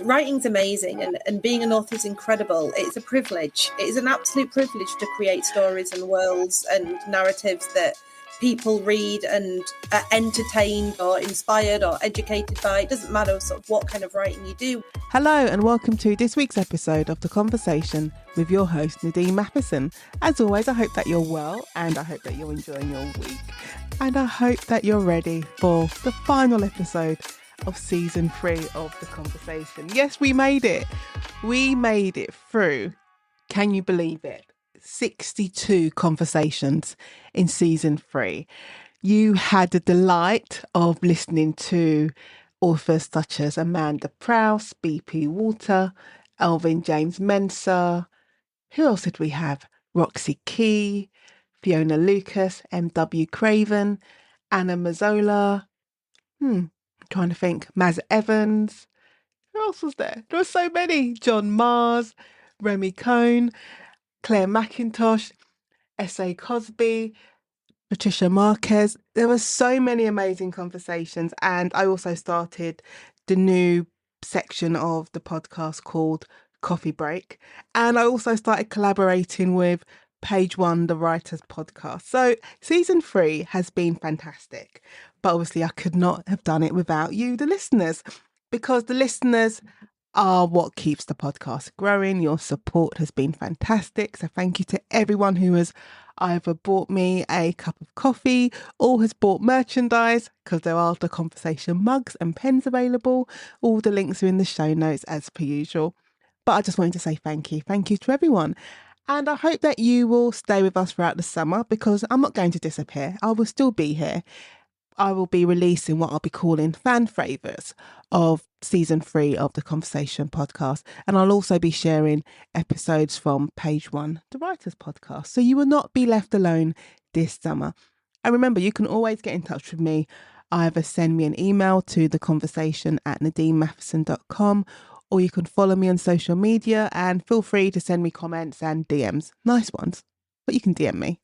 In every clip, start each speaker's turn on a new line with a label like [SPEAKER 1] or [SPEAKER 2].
[SPEAKER 1] writing's amazing, and being an author is incredible. It's a privilege. It is an absolute privilege to create stories and worlds and narratives that people read and are entertained or inspired or educated by. It doesn't matter sort of what kind of writing you do.
[SPEAKER 2] Hello and welcome to this week's episode of The Conversation with your host Nadine Matheson. As always, I hope that you're well and I hope that you're enjoying your week. And I hope that you're ready for the final episode of season 3 of The Conversation. Yes, we made it. We made it through. Can you believe it? 62 conversations in season 3. You had the delight of listening to authors such as Amanda Prowse, BP Walter, Elvin James Mensah. Who else did we have? Roxy Key, Fiona Lucas, M.W. Craven, Anna Mazzola. Trying to think. Maz Evans. Who else was there? There were so many. John Mars, Remy Cohn, Claire McIntosh, S.A. Cosby, Patricia Marquez. There were so many amazing conversations. And I also started the new section of the podcast called Coffee Break. And I also started collaborating with Page One, the Writers Podcast. So season 3 has been fantastic. But obviously I could not have done it without you, the listeners, because the listeners are what keeps the podcast growing. Your support has been fantastic. So thank you to everyone who has either bought me a cup of coffee or has bought merchandise, because there are the conversation mugs and pens available. All the links are in the show notes as per usual. But I just wanted to say thank you. Thank you to everyone. And I hope that you will stay with us throughout the summer, because I'm not going to disappear. I will still be here. I will be releasing what I'll be calling fan favourites of season 3 of the Conversation podcast. And I'll also be sharing episodes from Page One, the Writers Podcast. So you will not be left alone this summer. And remember, you can always get in touch with me. Either send me an email to theconversation@nadinematheson.com, or you can follow me on social media and feel free to send me comments and DMs. Nice ones, but you can DM me.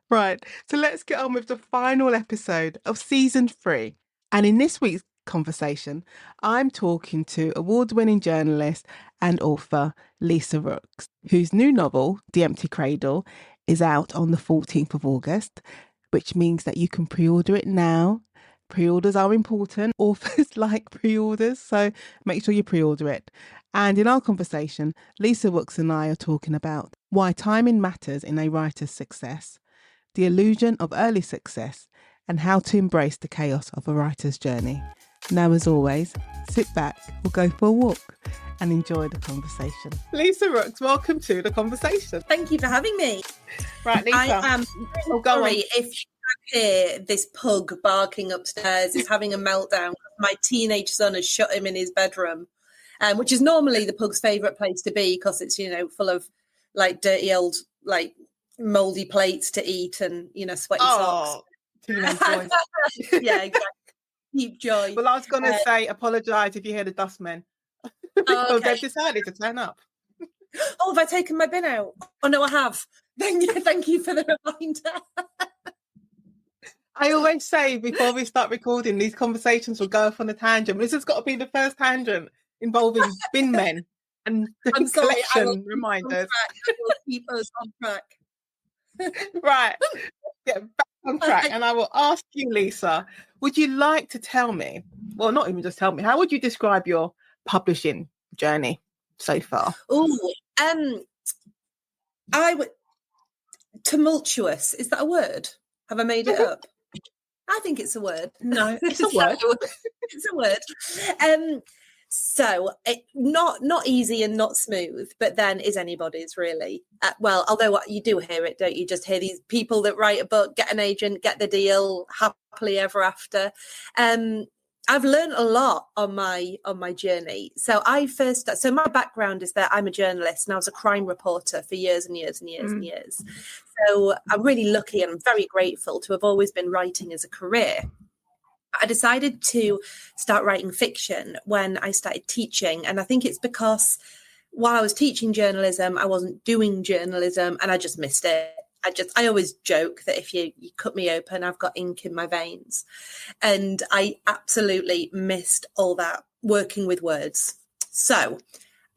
[SPEAKER 2] Right, so let's get on with the final episode of season 3. And in this week's conversation, I'm talking to award-winning journalist and author Lisa Rookes, whose new novel, The Empty Cradle, is out on the 14th of August, which means that you can pre-order it now. Pre-orders are important. Authors like pre-orders, so make sure you pre-order it. And in our conversation, Lisa Rookes and I are talking about why timing matters in a writer's success, the illusion of early success, and how to embrace the chaos of a writer's journey. Now, as always, sit back, we'll go for a walk and enjoy the conversation. Lisa Rookes, welcome to The Conversation.
[SPEAKER 1] Thank you for having me.
[SPEAKER 2] Right, Lisa.
[SPEAKER 1] I am sorry if you hear this pug barking upstairs. He's having a meltdown. My teenage son has shut him in his bedroom, which is normally the pug's favourite place to be, because it's, full of like dirty old, like mouldy plates to eat and, sweaty socks.
[SPEAKER 2] Teenage boy.
[SPEAKER 1] Yeah, exactly. Deep joy.
[SPEAKER 2] Well, I was going to say, apologise if you hear the dustmen. Because
[SPEAKER 1] okay.
[SPEAKER 2] they've decided to turn up.
[SPEAKER 1] Oh, have I taken my bin out? Oh, no, I have. Thank you for the reminder.
[SPEAKER 2] I always say before we start recording, these conversations will go off on a tangent. This has got to be the first tangent involving bin men and collection reminders.
[SPEAKER 1] I will keep us on track.
[SPEAKER 2] Right. Get back on track. And I will ask you, Lisa, would you like to tell me, well, not even just tell me, how would you describe your publishing journey so far?
[SPEAKER 1] Oh, I would tumultuous. Is that a word? Have I made it up? I think it's a word. No,
[SPEAKER 2] it's a word.
[SPEAKER 1] It's a word. So it not easy and not smooth, but then is anybody's really. Well, although you do hear it, don't you? Just hear these people that write a book, get an agent, get the deal, happily ever after. I've learned a lot on my journey. So so my background is that I'm a journalist and I was a crime reporter for years and years and years and years. So I'm really lucky and I'm very grateful to have always been writing as a career. I decided to start writing fiction when I started teaching. And I think it's because while I was teaching journalism, I wasn't doing journalism and I just missed it. I always joke that if you cut me open, I've got ink in my veins. And I absolutely missed all that working with words. So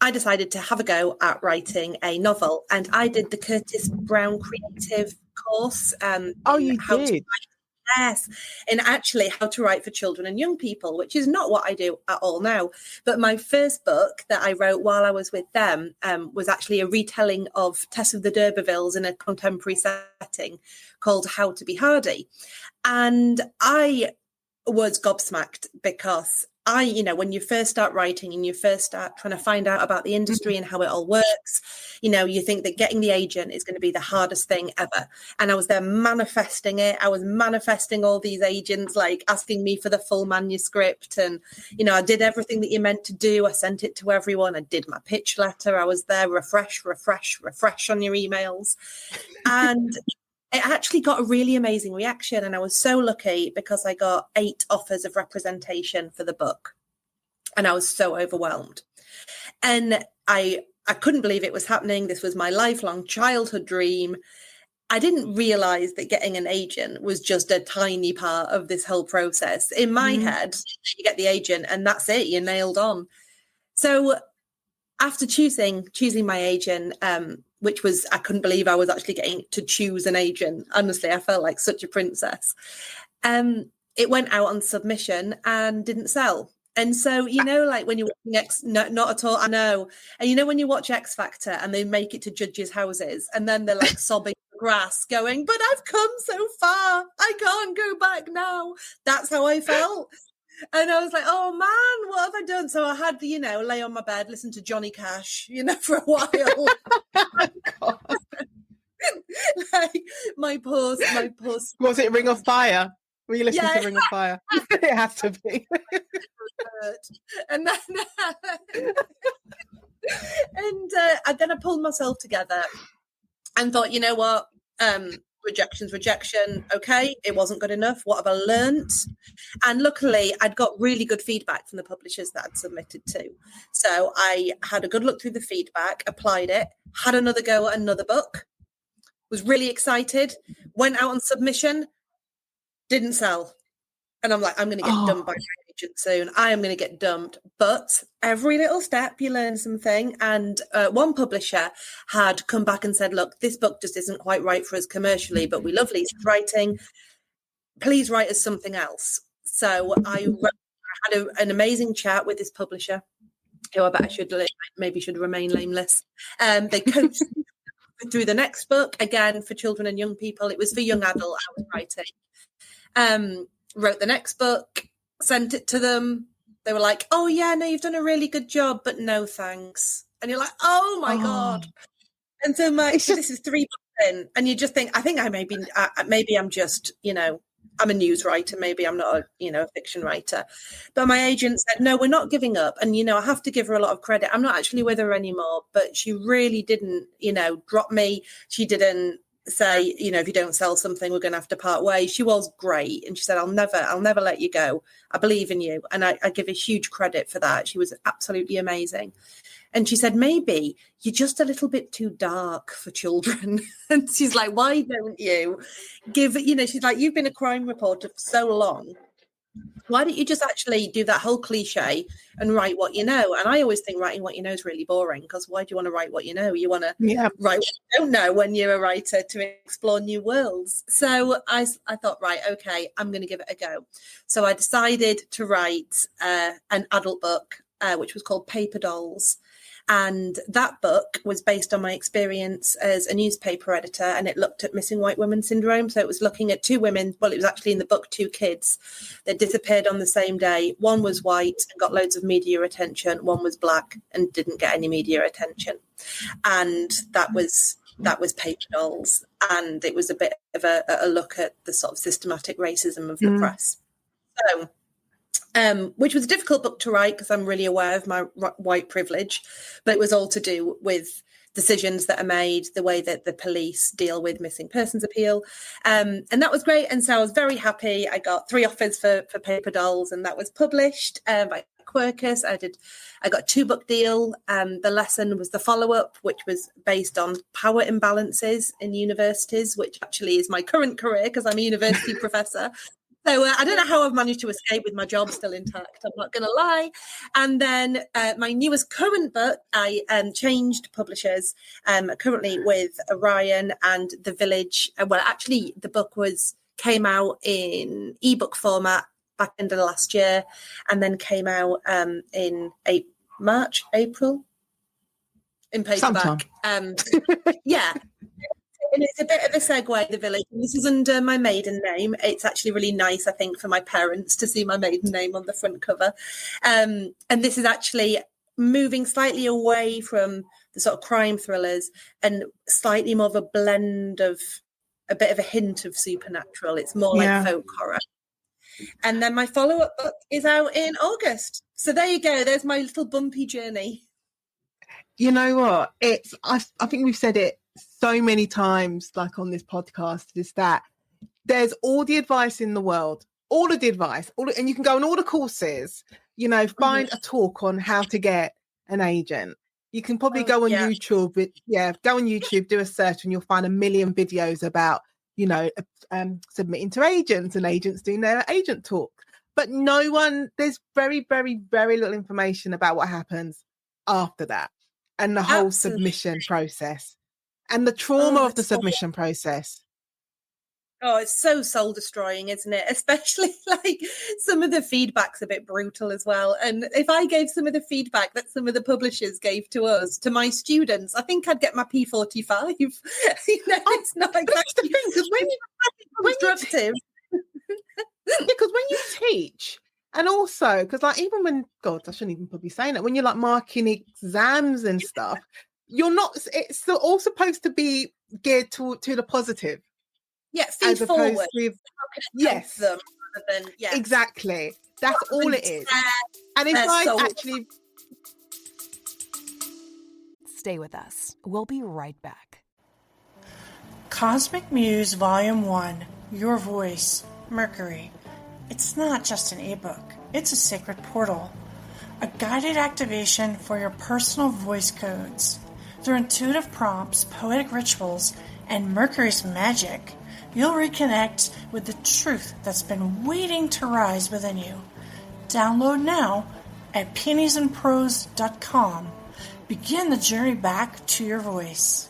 [SPEAKER 1] I decided to have a go at writing a novel, and I did the Curtis Brown Creative course.
[SPEAKER 2] Oh, you did?
[SPEAKER 1] Yes, and actually how to write for children and young people, which is not what I do at all now. But my first book that I wrote while I was with them was actually a retelling of Tess of the D'Urbervilles in a contemporary setting called How to Be Hardy. And I was gobsmacked because when you first start writing and you first start trying to find out about the industry and how it all works, you think that getting the agent is going to be the hardest thing ever. And I was there manifesting it. I was manifesting all these agents, like asking me for the full manuscript. And, I did everything that you meant to do. I sent it to everyone. I did my pitch letter. I was there, refresh on your emails. And it actually got a really amazing reaction, and I was so lucky because I got 8 offers of representation for the book, and I was so overwhelmed. And I couldn't believe it was happening. This was my lifelong childhood dream. I didn't realize that getting an agent was just a tiny part of this whole process. In my head, you get the agent and that's it, you're nailed on. So after choosing my agent, which was, I couldn't believe I was actually getting to choose an agent. Honestly, I felt like such a princess. It went out on submission and didn't sell. And so, like when you're watching not at all, I know. And when you watch X Factor and they make it to judges' houses and then they're like sobbing the grass going, but I've come so far, I can't go back now. That's how I felt. And I was like, oh man, what have I done? So I had, lay on my bed, listen to Johnny Cash, for a while.
[SPEAKER 2] Oh,
[SPEAKER 1] like my poor.
[SPEAKER 2] Was it Ring of Fire? Were you listening to Ring of Fire? It has to be.
[SPEAKER 1] And then I pulled myself together and thought, you know what? Rejection's rejection. Okay, it wasn't good enough. What have I learnt? And luckily, I'd got really good feedback from the publishers that I'd submitted to. So I had a good look through the feedback, applied it, had another go at another book, was really excited, went out on submission, didn't sell. And I'm like, I'm going to get dumped by my agent soon. I am going to get dumped. But every little step, you learn something. And one publisher had come back and said, look, this book just isn't quite right for us commercially, but we love Lisa's writing. Please write us something else. So I had an amazing chat with this publisher, who I bet I should remain nameless. They coached through the next book, again, for children and young people. It was for young adult I was writing. Wrote the next book, sent it to them. They were like, oh yeah, no, you've done a really good job, but no thanks. And you're like, oh my God. And so this is 3 books in, and you just think, I think maybe I'm just, I'm a news writer, maybe I'm not a fiction writer. But my agent said, no, we're not giving up. And, I have to give her a lot of credit. I'm not actually with her anymore, but she really didn't, drop me. She didn't say, if you don't sell something, we're going to have to part ways. She was great. And she said, I'll never let you go. I believe in you. And I give her huge credit for that. She was absolutely amazing. And she said, maybe you're just a little bit too dark for children. And she's like, why don't you give, she's like, you've been a crime reporter for so long. Why don't you just actually do that whole cliche and write what you know? And I always think writing what you know is really boring, because why do you want to write what you know? You want to write what you don't know when you're a writer, to explore new worlds. So I thought, right, okay, I'm going to give it a go. So I decided to write an adult book, which was called Paper Dolls. And that book was based on my experience as a newspaper editor, and it looked at missing white women syndrome. So it was looking at 2 women. Well, it was actually in the book 2 kids that disappeared on the same day. One was white and got loads of media attention. One was black and didn't get any media attention. And that was Paper Dolls. And it was a bit of a look at the sort of systematic racism of the press. So which was a difficult book to write, because I'm really aware of my white privilege, but it was all to do with decisions that are made, the way that the police deal with missing persons appeal. And that was great. And so I was very happy. I got 3 offers for Paper Dolls, and that was published by Quercus. I got a 2-book deal. The lesson was the follow-up, which was based on power imbalances in universities, which actually is my current career because I'm a university professor. So I don't know how I've managed to escape with my job still intact. I'm not going to lie. And then my newest current book, I changed publishers, currently with Orion and The Village. Well, actually, the book came out in ebook format back end of last year, and then came out in April in paperback. Yeah. And it's a bit of a segue, The Village. And this is under my maiden name. It's actually really nice, I think, for my parents to see my maiden name on the front cover. And this is actually moving slightly away from the sort of crime thrillers and slightly more of a blend of a bit of a hint of supernatural. It's more like folk horror. And then my follow-up book is out in August. So there you go. There's my little bumpy journey.
[SPEAKER 2] You know what? I think we've said it so many times, like on this podcast, is that there's all the advice in the world, all of the advice, and you can go on all the courses, find a talk on how to get an agent. You can probably go on YouTube, go on YouTube, do a search, and you'll find a million videos about, submitting to agents and agents doing their agent talk. But there's very, very, very little information about what happens after that and the whole submission process. And the trauma of the submission process.
[SPEAKER 1] Oh, it's so soul destroying, isn't it? Especially like some of the feedback's a bit brutal as well. And if I gave some of the feedback that some of the publishers gave to us, to my students, I think I'd get my P45. It's not exactly the thing, because
[SPEAKER 2] when you teach, and also because like even when I shouldn't even probably saying it, when you're like marking exams and stuff. It's all supposed to be geared to the positive.
[SPEAKER 1] Yeah, feed forward.
[SPEAKER 2] Yes.
[SPEAKER 1] Them rather than,
[SPEAKER 2] exactly. That's all it is. And if I actually...
[SPEAKER 3] Stay with us. We'll be right back.
[SPEAKER 4] Cosmic Muse Volume 1, Your Voice, Mercury. It's not just an ebook. It's a sacred portal. A guided activation for your personal voice codes. Through intuitive prompts, poetic rituals, and Mercury's magic, you'll reconnect with the truth that's been waiting to rise within you. Download now at peoniesandprose.com. Begin the journey back to your voice.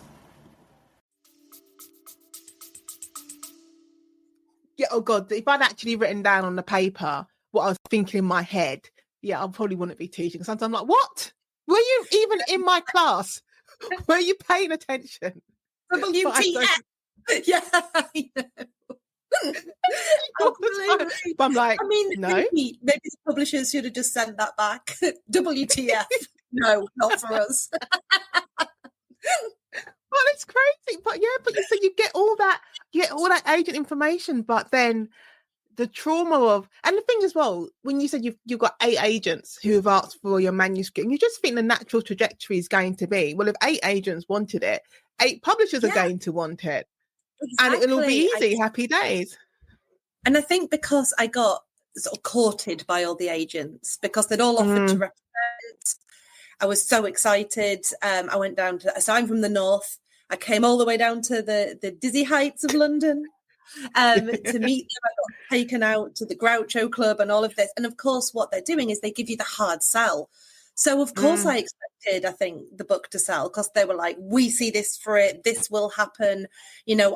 [SPEAKER 2] Yeah, oh God, if I'd actually written down on the paper what I was thinking in my head, I probably wouldn't be teaching. Sometimes I'm like, what? Were you even in my class? Were you paying attention?
[SPEAKER 1] WTF? Yeah, I know.
[SPEAKER 2] But I'm like, no.
[SPEAKER 1] Maybe the publishers should have just sent that back. WTF? No, not for us.
[SPEAKER 2] Well, it's crazy, but you get all that agent information, but then the trauma of, and the thing as well, when you said you've got 8 agents who have asked for your manuscript, and you just think the natural trajectory is going to be, well, if 8 agents wanted it, 8 publishers are going to want it. Exactly. And it'll be easy, happy days.
[SPEAKER 1] And I think because I got sort of courted by all the agents, because they'd all offered to represent, I was so excited. I went down so I'm from the north. I came all the way down to the dizzy heights of London. To meet them. I got taken out to the Groucho Club and all of this. And of course, what they're doing is they give you the hard sell. So of course I expected, I think, the book to sell, because they were like, we see this for it. This will happen.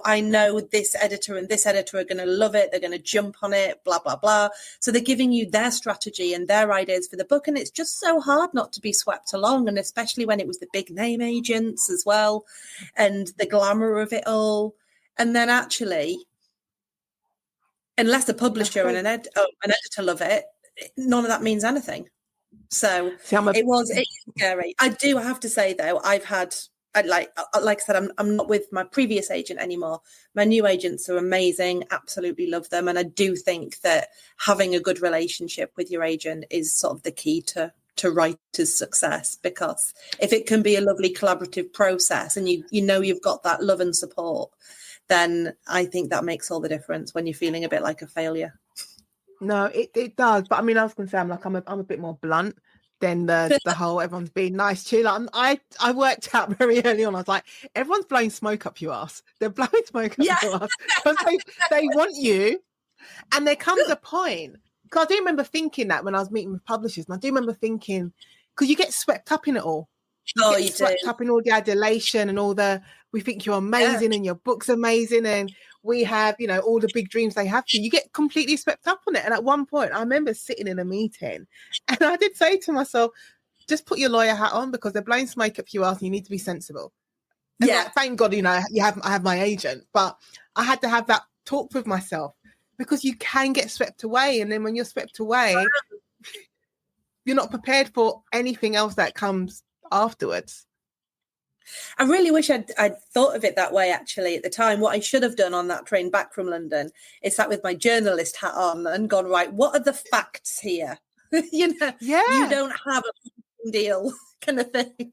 [SPEAKER 1] I know this editor and this editor are going to love it. They're going to jump on it, blah, blah, blah. So they're giving you their strategy and their ideas for the book. And it's just so hard not to be swept along. And especially when it was the big name agents as well and the glamour of it all. And then actually, unless a publisher and an editor love it, none of that means anything. So it's scary. I do have to say, though, like I said, I'm not with my previous agent anymore. My new agents are amazing. Absolutely love them. And I do think that having a good relationship with your agent is sort of the key to writer's success, because if it can be a lovely collaborative process and you've got that love and support, then I think that makes all the difference when you're feeling a bit like a failure.
[SPEAKER 2] No, it does. But I mean, I was going to say, I'm a bit more blunt than the whole everyone's being nice to you. Like, I worked out very early on. I was like, everyone's blowing smoke up your ass. They're blowing smoke up your ass because they want you. And there comes a point, because I do remember thinking that when I was meeting with publishers, and I do remember thinking, because you get swept up in it all. You get swept up in all the adulation and all we think you're amazing and your book's amazing and we have, all the big dreams they have for you. You get completely swept up on it. And at one point, I remember sitting in a meeting and I did say to myself, just put your lawyer hat on because they're blowing smoke up your ass and you need to be sensible. And thank God, I have my agent, but I had to have that talk with myself because you can get swept away. And then when you're swept away, you're not prepared for anything else that comes afterwards.
[SPEAKER 1] I really wish I'd thought of it that way, actually, at the time. What I should have done on that train back from London is sat with my journalist hat on and gone, right, what are the facts here? You don't have a deal kind of thing.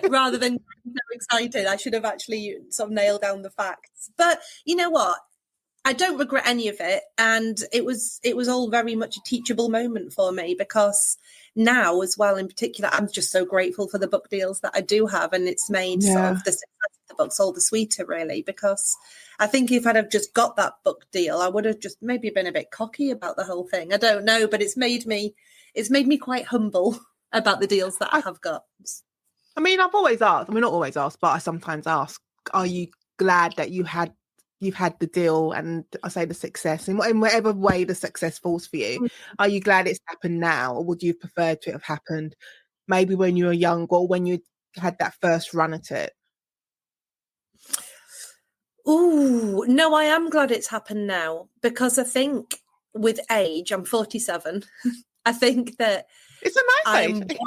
[SPEAKER 1] Rather than so excited, I should have actually sort of nailed down the facts. But you know what? I don't regret any of it. And it was all very much a teachable moment for me because now as well, in particular, I'm just so grateful for the book deals that I do have. And it's made sort of the success of the books all the sweeter, really, because I think if I'd have just got that book deal, I would have just maybe been a bit cocky about the whole thing. I don't know, but it's made me quite humble about the deals that I have got.
[SPEAKER 2] I mean, I've always asked, not always asked, but I sometimes ask, are you glad that you've had the deal and I say the success in whatever way the success falls for you? Are you glad it's happened now, or would you have preferred to have happened maybe when you were young or when you had that first run at it?
[SPEAKER 1] Oh, no, I am glad it's happened now because I think with age, I'm 47. I think that
[SPEAKER 2] it's a nice age.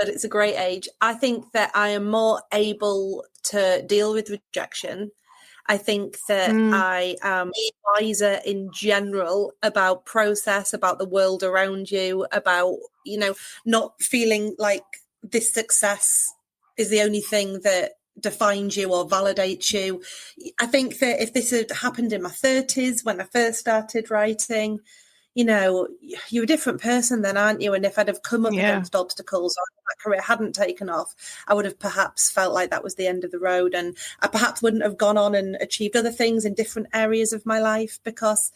[SPEAKER 1] It's a great age. I think that I am more able to deal with rejection. I think that I am wiser in general about process, about the world around you, about, not feeling like this success is the only thing that defines you or validates you. I think that if this had happened in my 30s when I first started writing, you're a different person then, aren't you? And if I'd have come up against obstacles or my career hadn't taken off, I would have perhaps felt like that was the end of the road. And I perhaps wouldn't have gone on and achieved other things in different areas of my life because,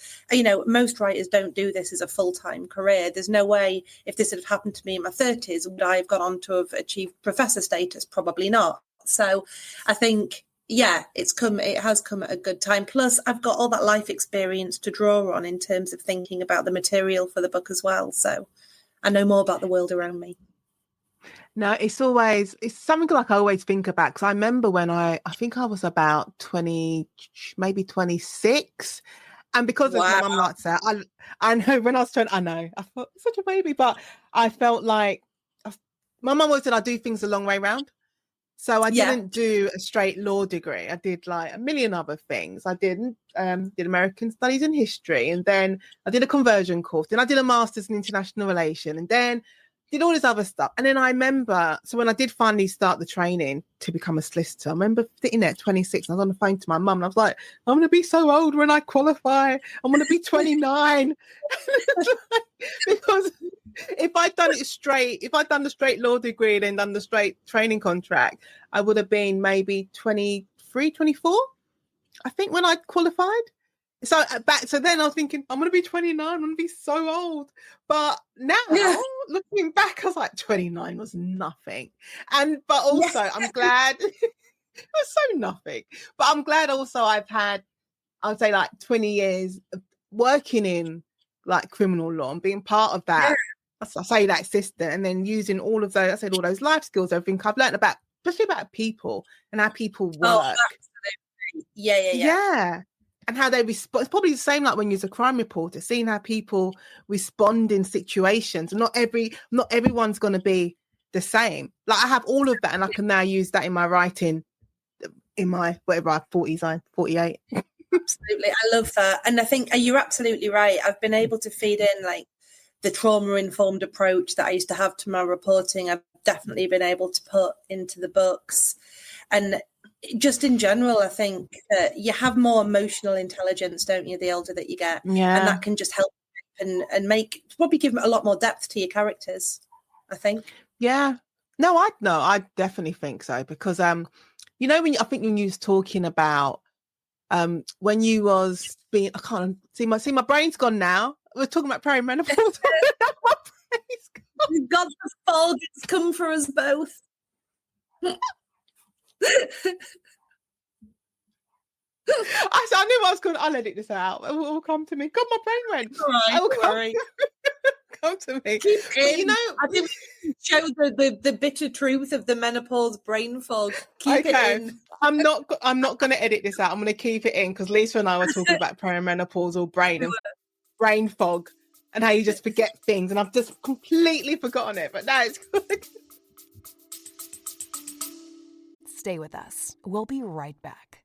[SPEAKER 1] most writers don't do this as a full-time career. There's no way if this had happened to me in my 30s, would I have gone on to have achieved professor status? Probably not. So I think, it has come at a good time. Plus, I've got all that life experience to draw on in terms of thinking about the material for the book as well. So I know more about the world around me.
[SPEAKER 2] No, it's something like I always think about, because I remember when I think I was about 20, maybe 26. And because my mum likes that, I know when I was 20, I thought such a baby, but I felt like my mum always said I do things the long way round. So I didn't do a straight law degree. I did like a million other things. I did American Studies and History, and then I did a conversion course. Then I did a master's in international relations, and then did all this other stuff. And then I remember, so when I did finally start the training to become a solicitor, I remember sitting there at 26, and I was on the phone to my mum, and I was like, I'm going to be so old when I qualify. I'm going to be 29. Because if I'd done it straight, if I'd done the straight law degree and then done the straight training contract, I would have been maybe 23, 24, I think, when I qualified. So then I was thinking, I'm going to be 29, I'm going to be so old. But now, looking back, I was like, 29 was nothing. But also, I'm glad, it was so nothing. But I'm glad also I've had, I would say, like 20 years of working in like criminal law and being part of that. I say that assistant, and then using all of those, all those life skills, everything I've learned about, especially about people and how people work.
[SPEAKER 1] Oh, absolutely. Yeah.
[SPEAKER 2] And how they respond. It's probably the same like when you're a crime reporter, seeing how people respond in situations. Not everyone's going to be the same. Like I have all of that, and I can now use that in my writing in my whatever 40s, I'm 48.
[SPEAKER 1] Absolutely, I love that, and I think you're absolutely right. I've been able to feed in like the trauma-informed approach that I used to have to my reporting. I've definitely been able to put into the books, and just in general, I think that you have more emotional intelligence, don't you, the older that you get? And that can just help and probably give a lot more depth to your characters, I think.
[SPEAKER 2] Yeah. No, I definitely think so, because when you was talking about when you was being, I can't see my brain's gone now. We're talking about perimenopause. My brain's gone.
[SPEAKER 1] God, the fog has come for us both.
[SPEAKER 2] I knew I was going. I'll edit this out. It will come to me. God, my brain went.
[SPEAKER 1] Right,
[SPEAKER 2] come to me.
[SPEAKER 1] But, I think we show the bitter truth of the menopause brain fog. Keep it in.
[SPEAKER 2] I'm not going to edit this out. I'm going to keep it in, because Lisa and I were talking about perimenopausal brain and brain fog and how you just forget things, and I've just completely forgotten it. But now it's good.
[SPEAKER 3] Stay with us. We'll be right back.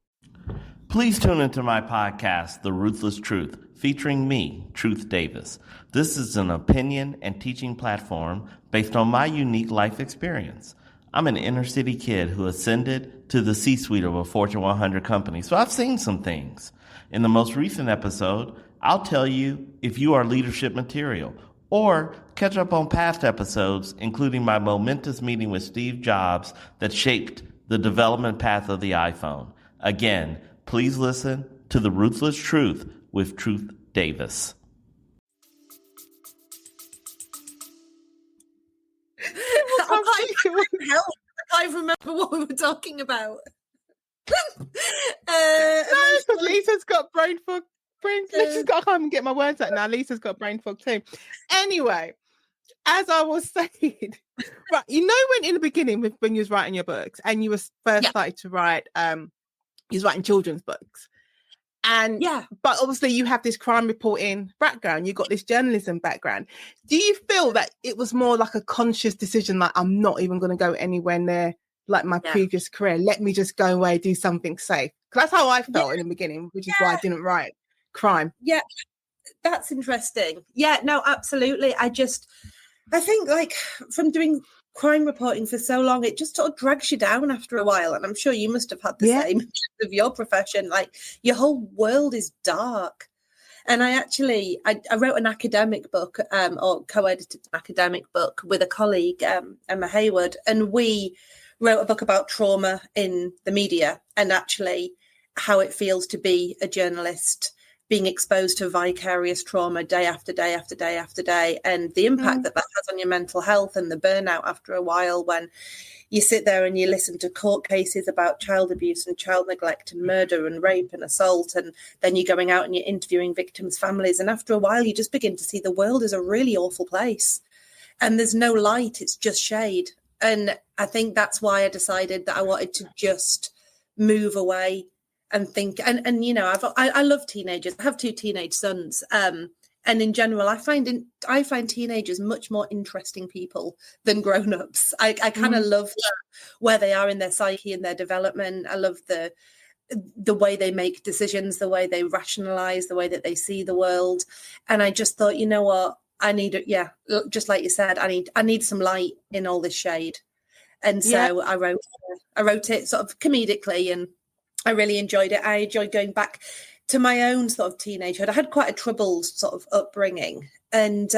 [SPEAKER 5] Please tune into my podcast, The Ruthless Truth, featuring me, Truth Davis. This is an opinion and teaching platform based on my unique life experience. I'm an inner city kid who ascended to the C-suite of a Fortune 100 company, so I've seen some things. In the most recent episode, I'll tell you if you are leadership material, or catch up on past episodes, including my momentous meeting with Steve Jobs that shaped the development path of the iPhone. Again, please listen to The Ruthless Truth with Truth Davis.
[SPEAKER 1] I can't remember what we were talking about.
[SPEAKER 2] Because Lisa's got brain fog. I can't even get my words out now. Lisa's got brain fog too. Anyway, as I was saying, right, when in the beginning, when you was writing your books and you was first started to write, you was writing children's books, and but obviously you have this crime reporting background, you got this journalism background. Do you feel that it was more like a conscious decision, like, I'm not even going to go anywhere near like my previous career, let me just go away, do something safe? Because that's how I felt in the beginning, which is why I didn't write crime. Yeah,
[SPEAKER 1] that's interesting. Yeah, no, absolutely. I think, like, from doing crime reporting for so long, it just sort of drags you down after a while, and I'm sure you must have had the same of your profession. Like, your whole world is dark. And I wrote an academic book, or co-edited an academic book with a colleague, Emma Hayward, and we wrote a book about trauma in the media, and actually how it feels to be a journalist being exposed to vicarious trauma day after day after day after day, and the impact that has on your mental health, and the burnout after a while when you sit there and you listen to court cases about child abuse and child neglect and murder and rape and assault, and then you're going out and you're interviewing victims' families, and after a while you just begin to see the world as a really awful place, and there's no light, it's just shade. And I think that's why I decided that I wanted to just move away and think, and I love teenagers. I have 2 teenage sons, and in general, I find teenagers much more interesting people than grown-ups. I kind of love where they are in their psyche and their development. I love the way they make decisions, the way they rationalize, the way that they see the world. And I just thought, you know what, I need just like you said, I need some light in all this shade. And so I wrote it sort of comedically, and I really enjoyed it. I enjoyed going back to my own sort of teenagehood. I had quite a troubled sort of upbringing. And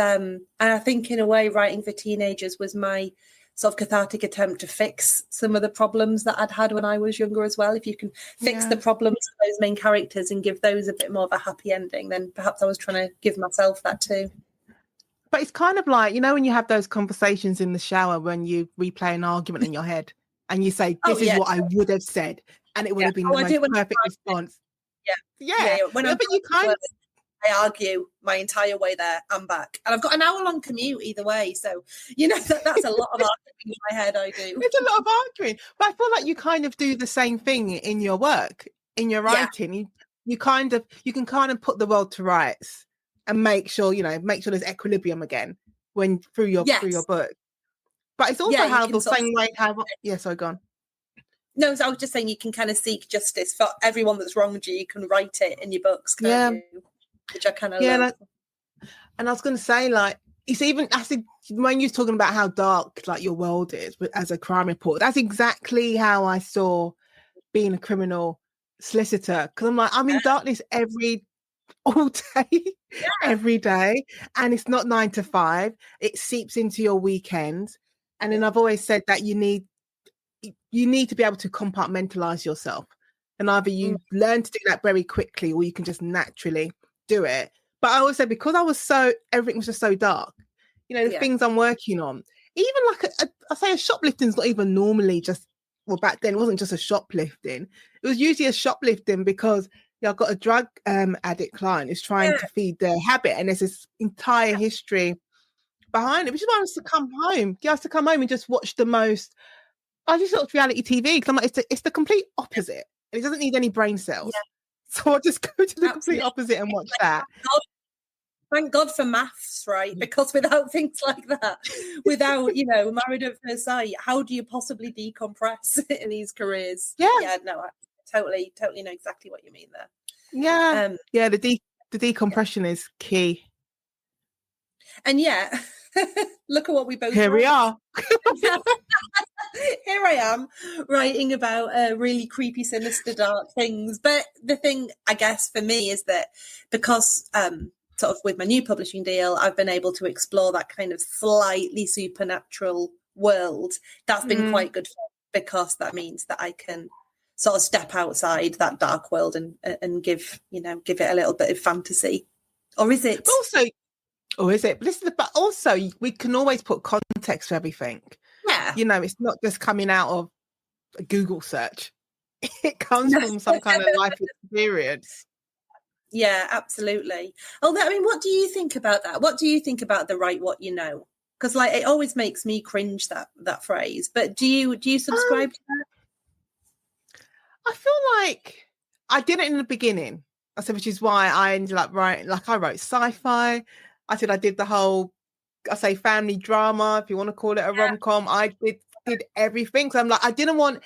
[SPEAKER 1] I think in a way writing for teenagers was my sort of cathartic attempt to fix some of the problems that I'd had when I was younger as well. If you can fix the problems of those main characters and give those a bit more of a happy ending, then perhaps I was trying to give myself that too.
[SPEAKER 2] But it's kind of like, when you have those conversations in the shower when you replay an argument in your head and you say, this is what I would have said, and it would have been the most perfect response.
[SPEAKER 1] I argue my entire way there, I'm back. And I've got an hour-long commute either way. So, that's a lot of arguing in my head I do.
[SPEAKER 2] It's a lot of arguing. But I feel like you kind of do the same thing in your work, in your writing. You can kind of put the world to rights and make sure there's equilibrium again through your book. But it's also how the same way sorry, go on.
[SPEAKER 1] No, so I was just saying you can kind of seek justice for everyone that's wronged you. You can write it in your books, can't you? Which I kind of love.
[SPEAKER 2] And I was going to say, like, it's even when you're talking about how dark like your world is as a crime reporter, that's exactly how I saw being a criminal solicitor. Because I'm like, I'm in darkness every all day, every day, and it's not 9 to 5. It seeps into your weekends. And then I've always said that you need to be able to compartmentalize yourself, and either you learn to do that very quickly or you can just naturally do it. But I always say, because everything was just so dark, the things I'm working on, even like I say a shoplifting's not even normally just, well, back then it wasn't just a shoplifting. It was usually a shoplifting because I've got a drug addict client who's trying to feed their habit, and there's this entire history behind it, which is why I used to come home. I used to come home and just watch I just watch reality TV because I'm like, it's the complete opposite. And it doesn't need any brain cells. Yeah. So I'll just go to the complete opposite and watch that.
[SPEAKER 1] Thank God for maths, right? Because without things like that, without, Married at First Sight, how do you possibly decompress in these careers?
[SPEAKER 2] Yeah.
[SPEAKER 1] Yeah, no, I totally know exactly what you mean there.
[SPEAKER 2] Yeah. The decompression is key.
[SPEAKER 1] And yeah, look at what we both
[SPEAKER 2] Here we are.
[SPEAKER 1] Here I am writing about really creepy, sinister, dark things. But the thing, I guess, for me is that because sort of with my new publishing deal, I've been able to explore that kind of slightly supernatural world. That's been quite good for me, because that means that I can sort of step outside that dark world and give it a little bit of fantasy. Or is it? But
[SPEAKER 2] also we can always put context to everything.
[SPEAKER 1] Yeah.
[SPEAKER 2] It's not just coming out of a Google search. It comes from some kind of life experience.
[SPEAKER 1] Yeah, absolutely. Although, I mean, what do you think about that? What do you think about the write what you know? Because it always makes me cringe, that phrase. But do you subscribe to that?
[SPEAKER 2] I feel like I did it in the beginning. I said, which is why I ended up writing. Like, I wrote sci-fi. I did the whole, family drama, if you want to call it a rom-com. I did everything. So I'm like, it wasn't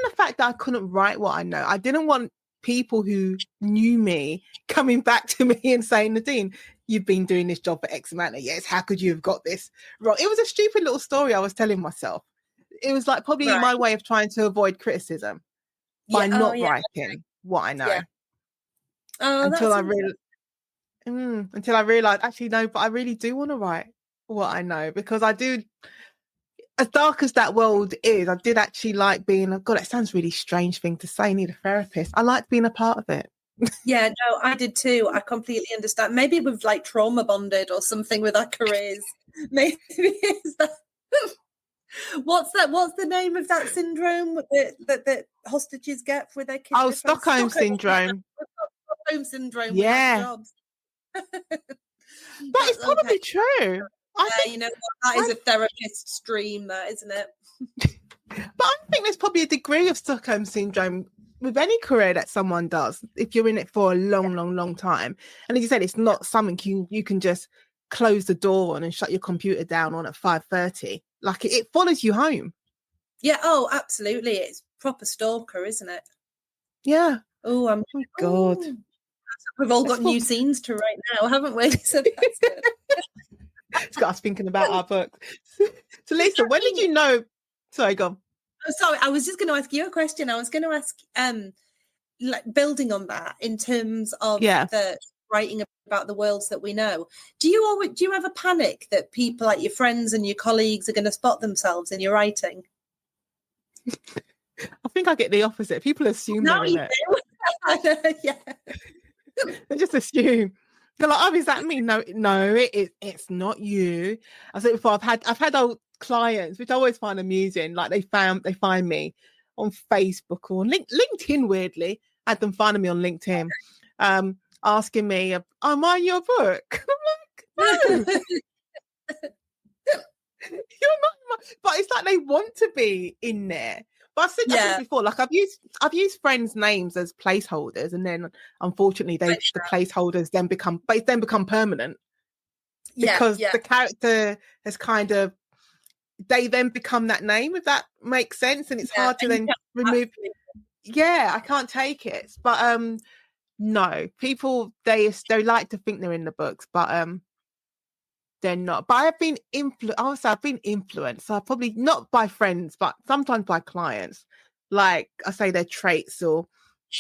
[SPEAKER 2] the fact that I couldn't write what I know. I didn't want people who knew me coming back to me and saying, Nadine, you've been doing this job for X amount of years. How could you have got this wrong? It was a stupid little story I was telling myself. It was like probably my way of trying to avoid criticism by not writing what I know. Yeah. Oh, until I realized, actually, no, but I really do want to write what I know, because I do. As dark as that world is, I did actually like being. God, that sounds really strange thing to say. I need a therapist. I like being a part of it.
[SPEAKER 1] Yeah, no, I did too. I completely understand. Maybe we've trauma bonded or something with our careers. Maybe it's that. What's the name of that syndrome that hostages get with their kids?
[SPEAKER 2] Oh, Stockholm syndrome.
[SPEAKER 1] Stockholm syndrome.
[SPEAKER 2] Yeah.
[SPEAKER 1] Jobs.
[SPEAKER 2] But it's probably true. I think,
[SPEAKER 1] that is a therapist's dream, that, isn't it?
[SPEAKER 2] But I think there's probably a degree of Stockholm syndrome with any career that someone does, if you're in it for a long time. And as you said, it's not something you can just close the door on and shut your computer down on at 5:30. Like, it follows you home.
[SPEAKER 1] Yeah. Oh, absolutely. It's proper stalker, isn't it?
[SPEAKER 2] Yeah.
[SPEAKER 1] Oh
[SPEAKER 2] my God.
[SPEAKER 1] We've all got new scenes to write now, haven't we? So that's good.
[SPEAKER 2] It's got us thinking about our book. So Lisa, when did you know? Sorry, go on.
[SPEAKER 1] Oh, sorry, I was just going to ask you a question. I was going to ask, building on that in terms of the writing about the worlds that we know. Do you ever panic that people, like your friends and your colleagues, are going to spot themselves in your writing?
[SPEAKER 2] I think I get the opposite. People assume they're in it.
[SPEAKER 1] Yeah.
[SPEAKER 2] They just assume. They're like, oh, is that me? No, it's not you. I said before, I've had old clients, which I always find amusing. Like, they find me on Facebook or LinkedIn. Weirdly, I had them finding me on LinkedIn, asking me, "Am I your book?" I'm like, no. You're not. But it's like they want to be in there. But I've said that before. Like, I've used friends' names as placeholders, and then unfortunately, the placeholders then become permanent. Because the character has kind of, they then become that name, if that makes sense, and it's hard to then remove. Yeah, I can't take it. But no, people they like to think they're in the books, but they're not. But I've been influenced. So probably not by friends, but sometimes by clients. Like, I say, their traits or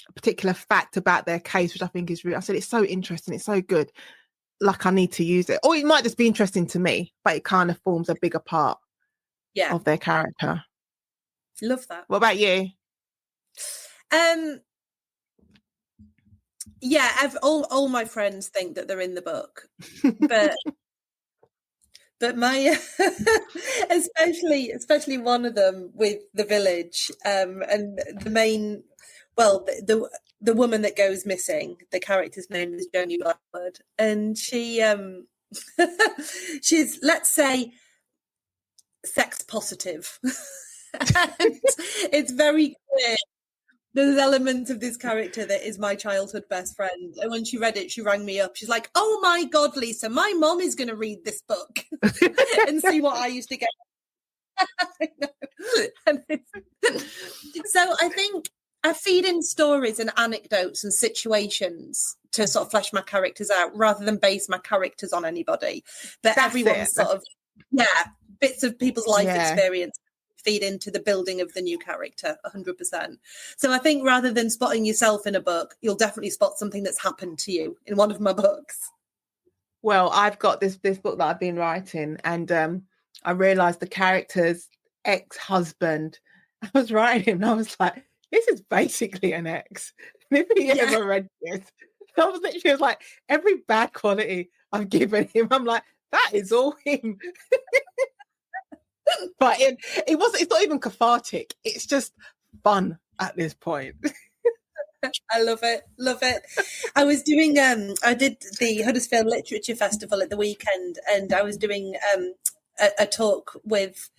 [SPEAKER 2] a particular fact about their case, which I think is really, I said, it's so interesting, it's so good. Like, I need to use it. Or it might just be interesting to me, but it kind of forms a bigger part of their character.
[SPEAKER 1] Love that.
[SPEAKER 2] What about you?
[SPEAKER 1] Yeah, all my friends think that they're in the book, but my especially one of them with the village, and the main, well, the woman that goes missing, the character's name is Joni Blackwood, and she she's, let's say, sex positive. And it's very clear there's elements of this character that is my childhood best friend. And when she read it, she rang me up. She's like, "Oh my God, Lisa, my mom is going to read this book and see what I used to get." So I think I feed in stories and anecdotes and situations to sort of flesh my characters out rather than base my characters on anybody. But everyone's sort of, bits of people's life experience feed into the building of the new character 100%. So I think rather than spotting yourself in a book, you'll definitely spot something that's happened to you in one of my books.
[SPEAKER 2] Well, I've got this book that I've been writing, and I realised the character's ex-husband, I was writing him and I was like, this is basically an ex. And if he ever read this, I was literally like, every bad quality I've given him, I'm like, that is all him. But it's not even cathartic. It's just fun at this point.
[SPEAKER 1] I love it. I was doing I did the Huddersfield Literature Festival at the weekend, and I was doing a talk with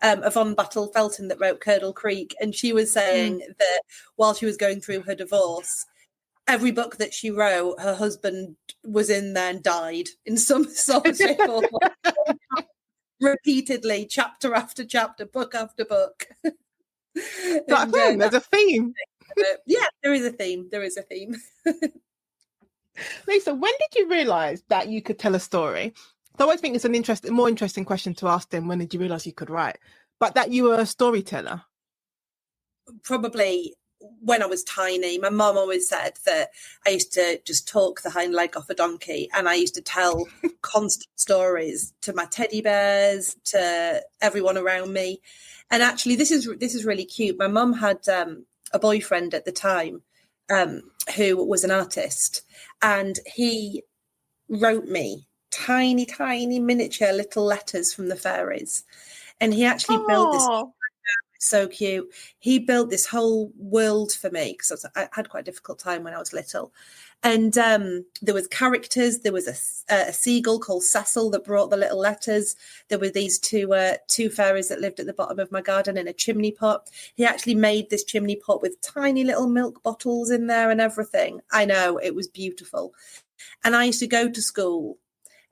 [SPEAKER 1] Yvonne Battle Felton that wrote Curdle Creek, and she was saying that while she was going through her divorce, every book that she wrote, her husband was in there and died in some sort of shape or form. Repeatedly, chapter after chapter, book after book.
[SPEAKER 2] But there's a theme.
[SPEAKER 1] Yeah, there is a theme.
[SPEAKER 2] Lisa, when did you realise that you could tell a story? So I always think it's an more interesting question to ask them. When did you realise you could write? But that you were a storyteller?
[SPEAKER 1] Probably when I was tiny. My mum always said that I used to just talk the hind leg off a donkey, and I used to tell constant stories to my teddy bears, to everyone around me. And actually, this is really cute. My mum had a boyfriend at the time who was an artist, and he wrote me tiny, tiny miniature little letters from the fairies. And he actually built this. So cute. He built this whole world for me because I had quite a difficult time when I was little. And there was characters. There was a seagull called Cecil that brought the little letters. There were these two fairies that lived at the bottom of my garden in a chimney pot. He actually made this chimney pot with tiny little milk bottles in there and everything. I know, it was beautiful. And I used to go to school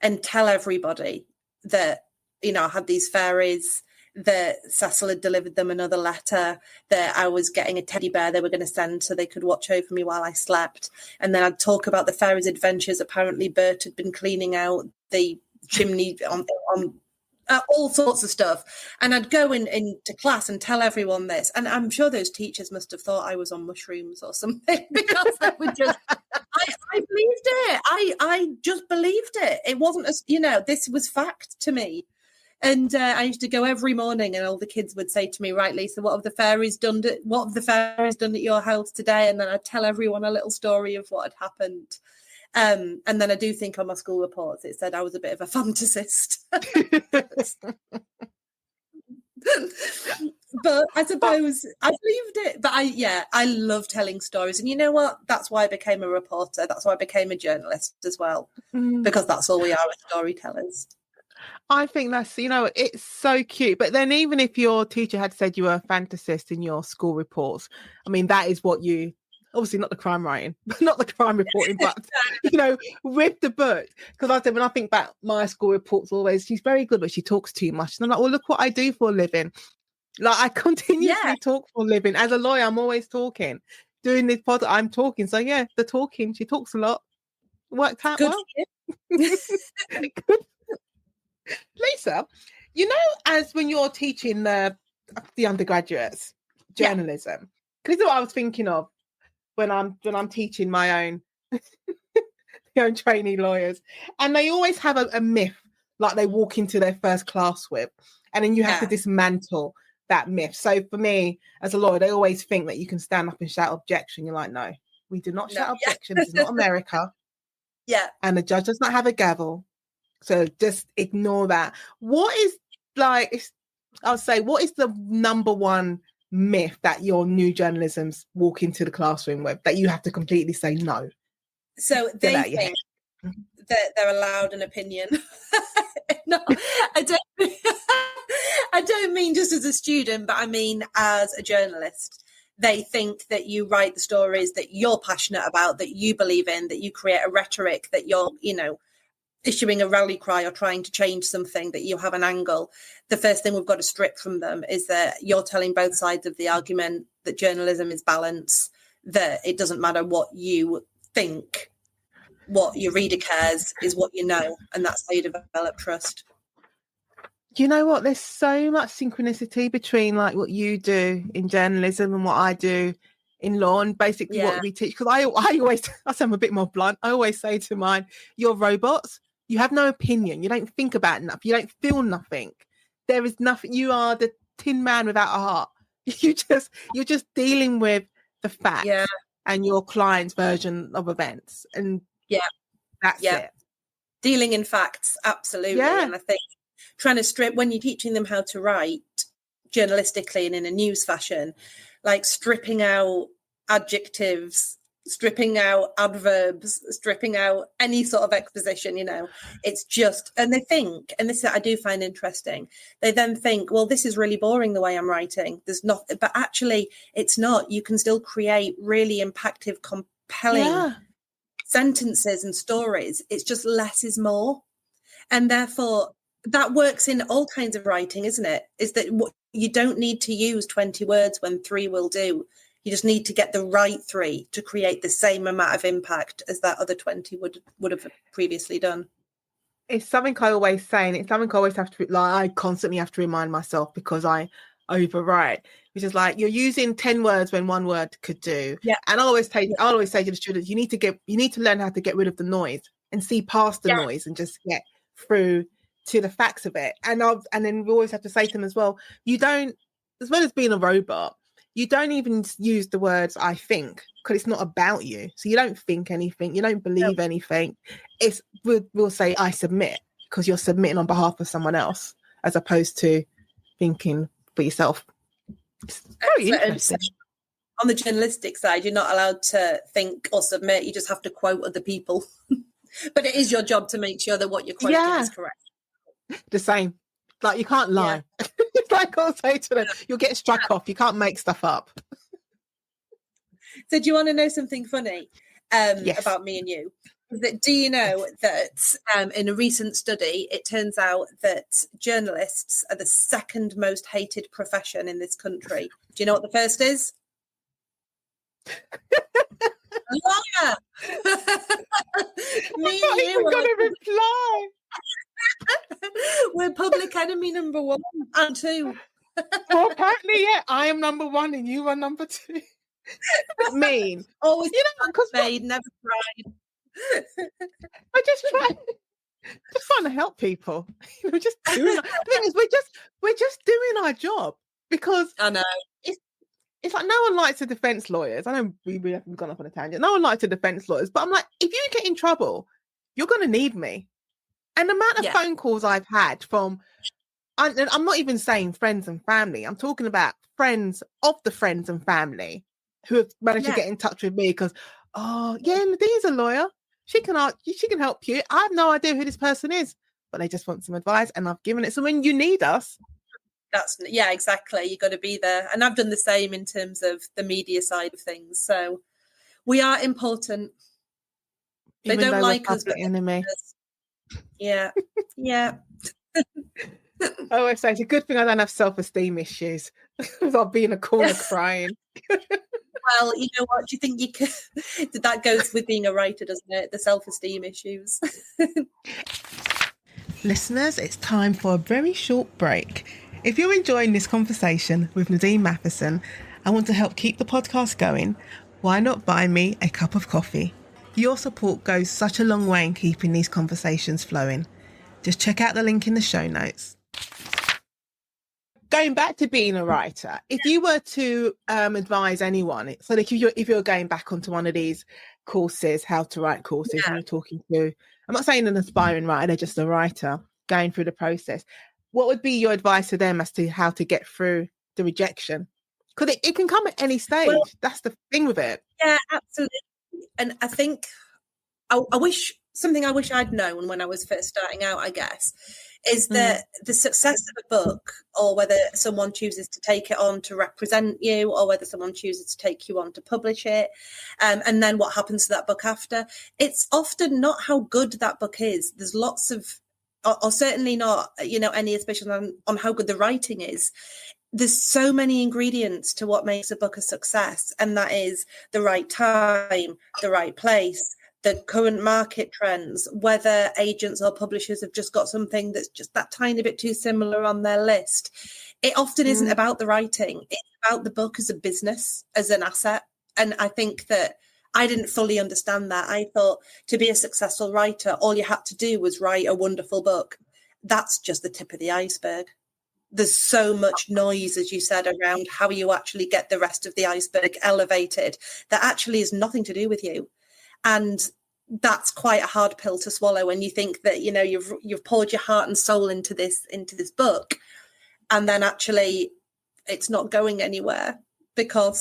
[SPEAKER 1] and tell everybody that, I had these fairies, that Cecil had delivered them another letter, that I was getting a teddy bear they were going to send so they could watch over me while I slept. And then I'd talk about the fairies' adventures. Apparently Bert had been cleaning out the chimney on all sorts of stuff. And I'd go into class and tell everyone this. And I'm sure those teachers must have thought I was on mushrooms or something, because they were just, I believed it. I just believed it. It wasn't, this was fact to me. And I used to go every morning, and all the kids would say to me, "Right, Lisa, what have the fairies done at your house today?" And then I'd tell everyone a little story of what had happened. And then I do think on my school reports it said I was a bit of a fantasist. But I suppose I believed it. But I love telling stories. And you know what? That's why I became a reporter. That's why I became a journalist as well, because that's all we are as storytellers.
[SPEAKER 2] I think that's, it's so cute. But then even if your teacher had said you were a fantasist in your school reports, I mean, that is what you, obviously not the crime writing, not the crime reporting, but, with the book. Because I said, when I think back, my school reports always, she's very good, but she talks too much. And I'm like, well, look what I do for a living. Like, I continuously talk for a living. As a lawyer, I'm always talking. Doing this pod, I'm talking. So yeah, the talking, she talks a lot. Worked out
[SPEAKER 1] Good.
[SPEAKER 2] well. Good. Lisa, as when you're teaching the undergraduates journalism, because this is what I was thinking of. when I'm teaching my own trainee lawyers, and they always have a myth like they walk into their first class with, and then you have to dismantle that myth. So for me as a lawyer, they always think that you can stand up and shout objection. You're like, no, we do not shout objection. This is not America. And the judge does not have a gavel, so just ignore that. What is what is the number one myth that your new journalisms walk into the classroom with that you have to completely say no?
[SPEAKER 1] So they think that they're allowed an opinion. No, I don't mean just as a student, but I mean as a journalist. They think that you write the stories that you're passionate about, that you believe in, that you create a rhetoric, that you're, issuing a rally cry or trying to change something, that you have an angle. The first thing we've got to strip from them is that you're telling both sides of the argument, that journalism is balance, that it doesn't matter what you think, what your reader cares is what you know, and that's how you develop trust.
[SPEAKER 2] You know what? There's so much synchronicity between like what you do in journalism and what I do in law, and basically what we teach. Because I always, I'm a bit more blunt. I always say to mine, "You're robots. You have no opinion. You don't think about enough. You don't feel nothing. There is nothing. You are the Tin Man without a heart. You're just dealing with the facts and your client's version of events, and that's it.
[SPEAKER 1] Dealing in facts, absolutely. And I think trying to strip, when you're teaching them how to write journalistically and in a news fashion, like stripping out adjectives, stripping out adverbs, stripping out any sort of exposition, it's just, and they think, and this I do find interesting, they then think, well, this is really boring the way I'm writing. There's not, but actually it's not. You can still create really impactful, compelling sentences and stories. It's just less is more. And therefore that works in all kinds of writing, isn't it? Is that you don't need to use 20 words when 3 will do. You just need to get the right 3 to create the same amount of impact as that other 20 would have previously done.
[SPEAKER 2] It's something I always say, and it's something I always have to, I constantly have to remind myself because I overwrite, which is like, you're using 10 words when 1 word could do. And I always say to the students, you need to learn how to get rid of the noise and see past the noise and just get through to the facts of it. And then we always have to say to them as well, you don't, as well as being a robot, you don't even use the words I think, because it's not about you. So you don't think anything, you don't believe anything. We'll say I submit, because you're submitting on behalf of someone else as opposed to thinking for yourself. It's very interesting.
[SPEAKER 1] On the journalistic side, you're not allowed to think or submit. You just have to quote other people. But it is your job to make sure that what you're quoting is correct.
[SPEAKER 2] The same. Like, you can't lie. It's like I'll say to them, you'll get struck off. You can't make stuff up.
[SPEAKER 1] So do you want to know something funny about me and you? Do you know that in a recent study, it turns out that journalists are the second most hated profession in this country? Do you know what the first is? Lawyer. Me and you
[SPEAKER 2] are going to reply.
[SPEAKER 1] We're public enemy number 1 and 2.
[SPEAKER 2] Well, apparently, I am number 1 and you are number 2. Mean.
[SPEAKER 1] Always, because made, never tried.
[SPEAKER 2] I just trying to help people. Just doing. The thing is, we're just doing our job, because
[SPEAKER 1] I know
[SPEAKER 2] it's like no one likes the defense lawyers. I know we haven't gone off on a tangent. No one likes the defense lawyers, but I'm like, if you get in trouble, you're going to need me. And the amount of phone calls I've had from, I'm not even saying friends and family. I'm talking about friends of the friends and family who have managed to get in touch with me because, Nadine's a lawyer. She can help you. I have no idea who this person is, but they just want some advice, and I've given it. So when you need us,
[SPEAKER 1] exactly. You got to be there. And I've done the same in terms of the media side of things. So we are important. They don't like us, but enemy. Yeah.
[SPEAKER 2] I always say it's a good thing I don't have self-esteem issues. I'll be in a corner crying.
[SPEAKER 1] Well, you know what? Do you think you can? That goes with being a writer, doesn't it? The self-esteem issues.
[SPEAKER 2] Listeners, it's time for a very short break. If you're enjoying this conversation with Nadine Matheson and want to help keep the podcast going, why not buy me a cup of coffee? Your support goes such a long way in keeping these conversations flowing. Just check out the link in the show notes. Going back to being a writer, if you were to advise anyone, so like if you're going back onto one of these courses, how to write courses, and you're talking to, I'm not saying an aspiring writer, they're just a writer going through the process, what would be your advice to them as to how to get through the rejection? Because it can come at any stage. Well, that's the thing with it.
[SPEAKER 1] Yeah, absolutely. And I think I wish I'd known when I was first starting out, I guess, is that the success of a book, or whether someone chooses to take it on to represent you, or whether someone chooses to take you on to publish it, and then what happens to that book after, it's often not how good that book is. There's lots of, or certainly not, any especially on how good the writing is. There's so many ingredients to what makes a book a success, and that is the right time, the right place, the current market trends, whether agents or publishers have just got something that's just that tiny bit too similar on their list. It often isn't about the writing. It's about the book as a business, as an asset. And I think that I didn't fully understand that. I thought to be a successful writer, all you had to do was write a wonderful book. That's just the tip of the iceberg. There's so much noise, as you said, around how you actually get the rest of the iceberg elevated that actually has nothing to do with you. And that's quite a hard pill to swallow when you think that, you've poured your heart and soul into this book, and then actually it's not going anywhere,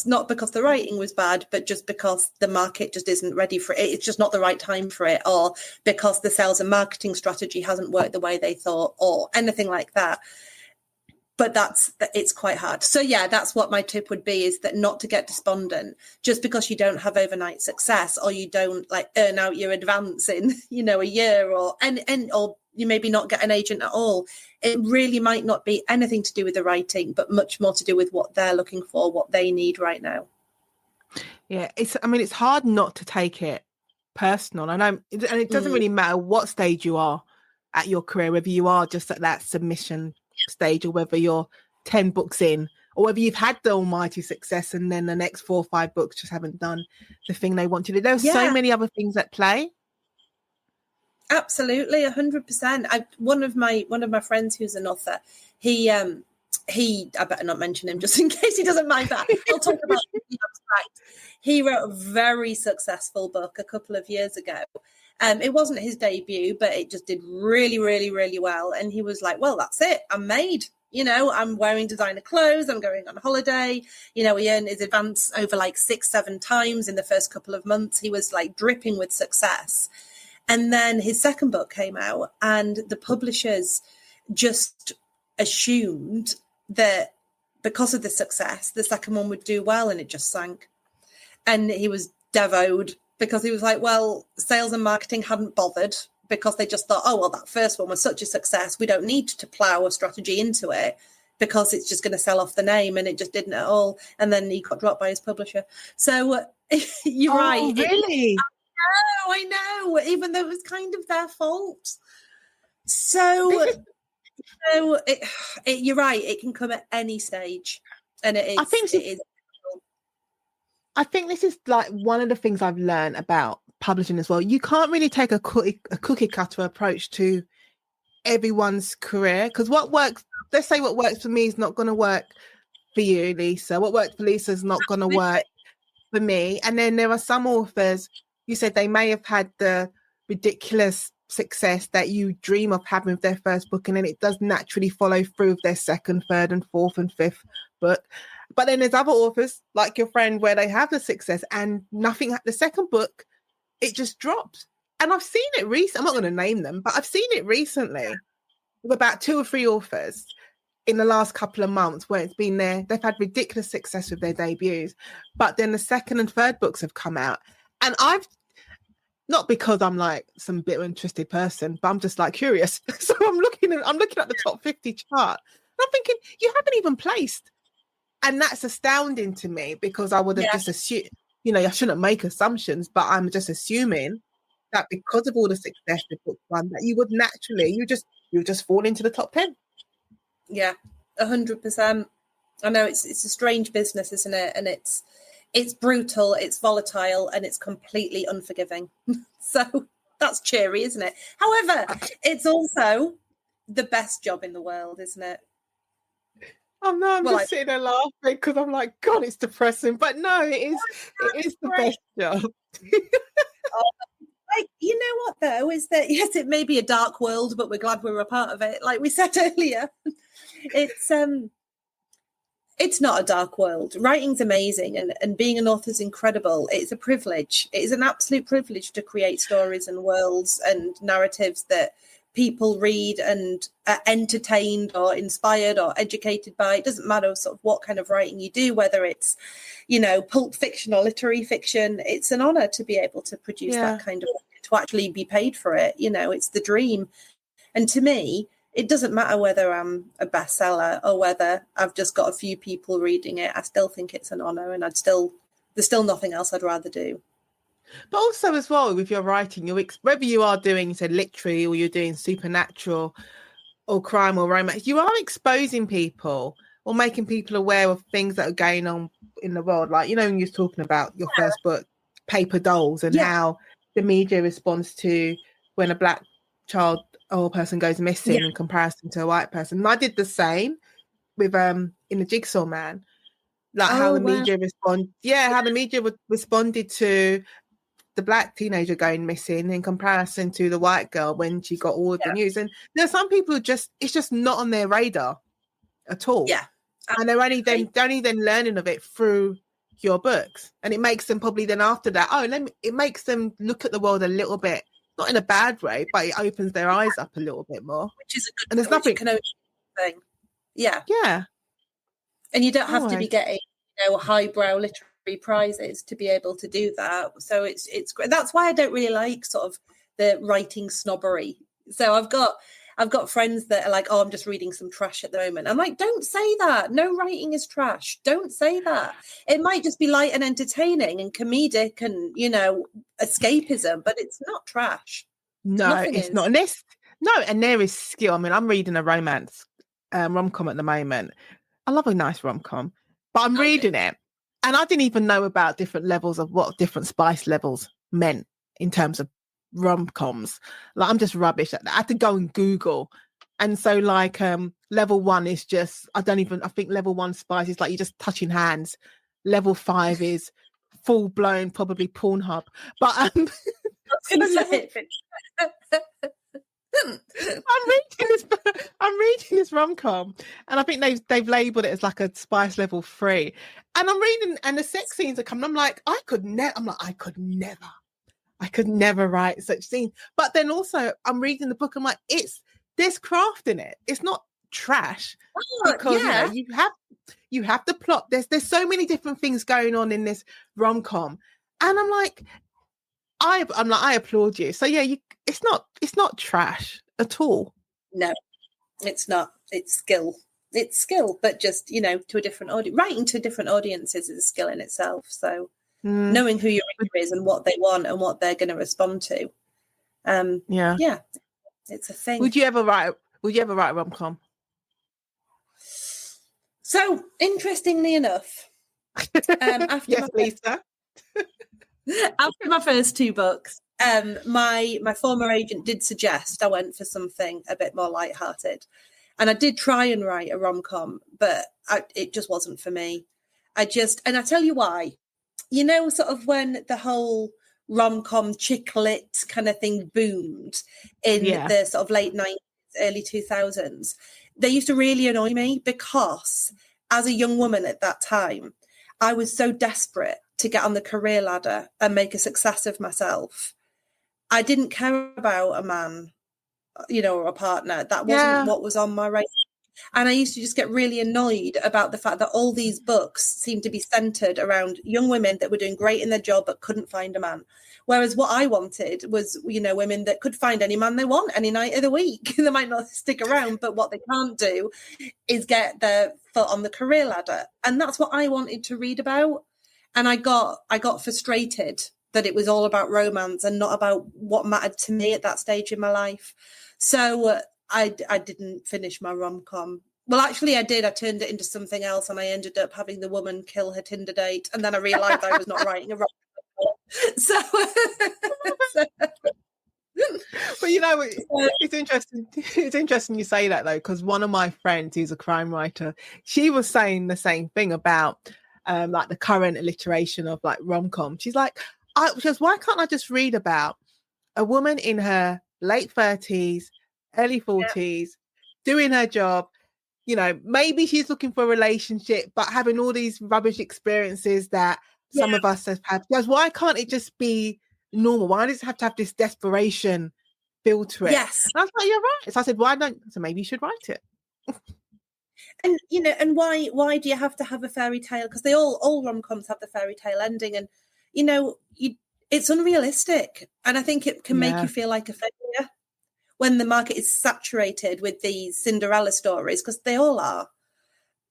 [SPEAKER 1] not because the writing was bad, but just because the market just isn't ready for it. It's just not the right time for it, or because the sales and marketing strategy hasn't worked the way they thought, or anything like that. But it's quite hard. So yeah, that's what my tip would be, is that not to get despondent just because you don't have overnight success, or you don't earn out your advance in, a year, or you maybe not get an agent at all. It really might not be anything to do with the writing, but much more to do with what they're looking for, what they need right now.
[SPEAKER 2] Yeah, it's hard not to take it personal. And it doesn't really matter what stage you are at your career, whether you are just at that submission stage, or whether you're 10 books in, or whether you've had the almighty success and then the next 4 or 5 books just haven't done the thing they want to do. There's so many other things at play.
[SPEAKER 1] Absolutely, 100%. One of my friends who's an author, he I better not mention him just in case he doesn't mind that. I'll talk about the abstract. He wrote a very successful book a couple of years ago. It wasn't his debut, but it just did really, really, really well. And he was like, well, that's it. I'm made. I'm wearing designer clothes. I'm going on holiday. He earned his advance over 6-7 times in the first couple of months. He was dripping with success. And then his second book came out, and the publishers just assumed that because of the success, the second one would do well, and it just sank. And he was devoted, because he was like, well, sales and marketing hadn't bothered, because they just thought, oh, well, that first one was such a success, we don't need to plow a strategy into it because it's just going to sell off the name. And it just didn't at all. And then he got dropped by his publisher. So you're right.
[SPEAKER 2] Really?
[SPEAKER 1] I know, even though it was kind of their fault. So you're right. It can come at any stage. And it is.
[SPEAKER 2] I think this is one of the things I've learned about publishing as well. You can't really take a cookie cutter approach to everyone's career, because let's say what works for me is not going to work for you, Lisa. What works for Lisa is not going to work for me. And then there are some authors, you said they may have had the ridiculous success that you dream of having with their first book, and then it does naturally follow through with their second, third and fourth and fifth book. But then there's other authors like your friend where they have the success and nothing, the second book, it just drops. And I've seen it recently. I'm not going to name them, but I've seen it recently with about 2 or 3 authors in the last couple of months where it's been there. They've had ridiculous success with their debuts, but then the second and third books have come out. And I've, not because I'm some bitter interested person, but I'm just curious. So I'm looking at the top 50 chart. And I'm thinking, you haven't even placed. And that's astounding to me, because I would have just assumed, I shouldn't make assumptions, but I'm just assuming that because of all the success the book won, that you would naturally, you just fall into the top 10. Yeah,
[SPEAKER 1] 100%. I know it's a strange business, isn't it? And It's brutal, it's volatile, and it's completely unforgiving. So that's cheery, isn't it? However, it's also the best job in the world, isn't it?
[SPEAKER 2] Oh no, I'm
[SPEAKER 1] Well,
[SPEAKER 2] just sitting there laughing because I'm like, God, it's depressing. But no, it is the best job.
[SPEAKER 1] like, you know what though, is that yes, it may be a dark world, but we're glad we're a part of it. Like we said earlier, it's not a dark world. Writing's amazing, and being an author is incredible. It's a privilege. It is an absolute privilege to create stories and worlds and narratives that people read and are entertained or inspired or educated by. It doesn't matter sort of what kind of writing you do, whether it's, you know, pulp fiction or literary fiction. It's an honor to be able to produce that kind of work, to actually be paid for it. You know, it's the dream. And to me, it doesn't matter whether I'm a bestseller or whether I've just got a few people reading it. I still think it's an honor, and there's still nothing else I'd rather do.
[SPEAKER 2] But also as well with your writing, whether you are doing, you said, literary, or you're doing supernatural or crime or romance, you are exposing people or making people aware of things that are going on in the world. Like, you know, when you're talking about your first book, Paper Dolls, and how the media responds to when a black child or person goes missing in comparison to a white person. And I did the same with in the Jigsaw Man, like how the media responded to the black teenager going missing in comparison to the white girl when she got all of the news. And there are some people it's just not on their radar at all.
[SPEAKER 1] Yeah.
[SPEAKER 2] And they're only then learning of it through your books. And it makes them probably then after that, it makes them look at the world a little bit, not in a bad way, but it opens their eyes up a little bit more.
[SPEAKER 1] Which is a good
[SPEAKER 2] and there's nothing
[SPEAKER 1] thing. Yeah.
[SPEAKER 2] Yeah.
[SPEAKER 1] And you don't have to be getting, you know, highbrow literary prizes to be able to do that. So it's great. That's why I don't really like sort of the writing snobbery. So I've got friends that are like, oh, I'm just reading some trash at the moment. I'm like, don't say that. No writing is trash. Don't say that. It might just be light and entertaining and comedic and, you know, escapism, but it's not trash.
[SPEAKER 2] No, it's not. And there is skill. I mean, I'm reading a romance rom-com at the moment. I love a nice rom-com, but I'm reading it. And I didn't even know about different levels of what different spice levels meant in terms of rom-coms. Like, I'm just rubbish at that. I had to go and Google. And so like level 1 is just, I think level 1 spice is like you're just touching hands. Level 5 is full blown, probably Pornhub. But I'm reading this rom-com, and I think they've labelled it as like a spice level 3. And I'm reading, and the sex scenes are coming. I'm like, I could never write such scenes. But then also, I'm reading the book. I'm like, there's craft in it. It's not trash because you have the plot. There's so many different things going on in this rom-com, and I'm like, I applaud you. So yeah, it's not trash at all.
[SPEAKER 1] No, it's not. It's skill. It's skill, but just, you know, to a different audience. Writing to different audiences is a skill in itself. So knowing who your reader is and what they want and what they're going to respond to. It's a thing.
[SPEAKER 2] Would you ever write a rom-com?
[SPEAKER 1] So interestingly enough,
[SPEAKER 2] Lisa.
[SPEAKER 1] After my first 2 books, my former agent did suggest I went for something a bit more lighthearted. And I did try and write a rom-com, but it just wasn't for me. And I tell you why. You know, sort of when the whole rom-com chick lit kind of thing boomed in the sort of late 90s, early 2000s, they used to really annoy me because as a young woman at that time, I was so desperate to get on the career ladder and make a success of myself. I didn't care about a man, you know, or a partner. That wasn't what was on my radar. And I used to just get really annoyed about the fact that all these books seemed to be centered around young women that were doing great in their job but couldn't find a man. Whereas what I wanted was, you know, women that could find any man they want any night of the week. They might not stick around, but what they can't do is get their foot on the career ladder. And that's what I wanted to read about. And I got frustrated that it was all about romance and not about what mattered to me at that stage in my life. So I didn't finish my rom-com. Well, actually, I did. I turned it into something else, and I ended up having the woman kill her Tinder date, and then I realised I was not writing a rom-com. So,
[SPEAKER 2] But it's interesting. It's interesting you say that, though, because one of my friends who's a crime writer, she was saying the same thing about like the current alliteration of like rom-com. She's like, why can't I just read about a woman in her late 30s, early 40s, doing her job? Maybe she's looking for a relationship, but having all these rubbish experiences that some of us have had. Why can't it just be normal? Why does it have to have this desperation feel to it?
[SPEAKER 1] Yes.
[SPEAKER 2] And I was like, you're right. So I said, so maybe you should write it.
[SPEAKER 1] And, and why do you have to have a fairy tale? Because all rom-coms have the fairy tale ending, and, it's unrealistic. And I think it can make you feel like a failure when the market is saturated with these Cinderella stories, because they all are.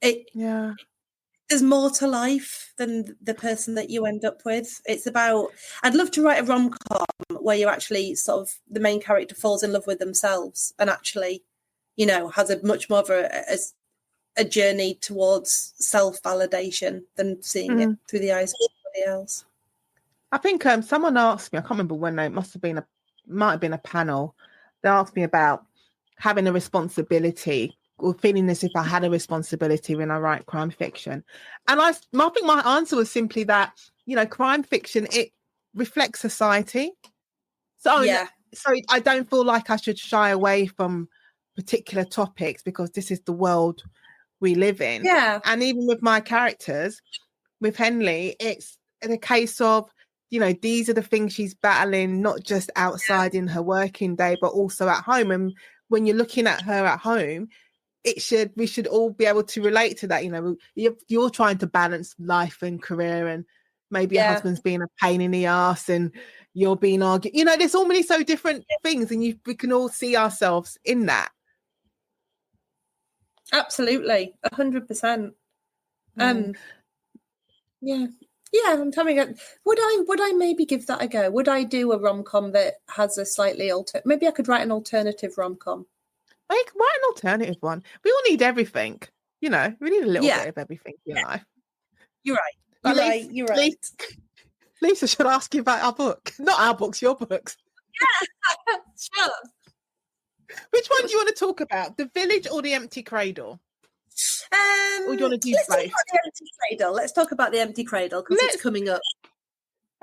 [SPEAKER 1] There's more to life than the person that you end up with. It's about, I'd love to write a rom-com where you actually sort of, the main character falls in love with themselves and actually, has a much more of a journey towards self-validation than seeing it through the eyes of somebody else.
[SPEAKER 2] I think someone asked me, I can't remember when, it might have been a panel. They asked me about having a responsibility or feeling as if I had a responsibility when I write crime fiction. And I think my answer was simply that, crime fiction, it reflects society. So I don't feel like I should shy away from particular topics because this is the world we live in.
[SPEAKER 1] Yeah.
[SPEAKER 2] And even with my characters, with Henley, it's a case of, these are the things she's battling, not just outside in her working day, but also at home. And when you're looking at her at home, we should all be able to relate to that. You're trying to balance life and career, and maybe your husband's being a pain in the ass and you're being argued. There's so many different things, and we can all see ourselves in that.
[SPEAKER 1] Absolutely, 100%. I'm having a. Would I maybe give that a go? Would I do a rom-com that has a slightly maybe I could write an alternative rom-com.
[SPEAKER 2] Write an alternative one. We all need everything. We need a little bit of everything in life.
[SPEAKER 1] You're right. You're right.
[SPEAKER 2] Lisa should ask you about our book. Not our books, your books.
[SPEAKER 1] Yeah, sure.
[SPEAKER 2] Which one do you want to talk about? The Village or The Empty Cradle? Or do you want to do
[SPEAKER 1] let's
[SPEAKER 2] both?
[SPEAKER 1] Talk about The Empty Cradle. Let's talk about The Empty Cradle because it's coming up.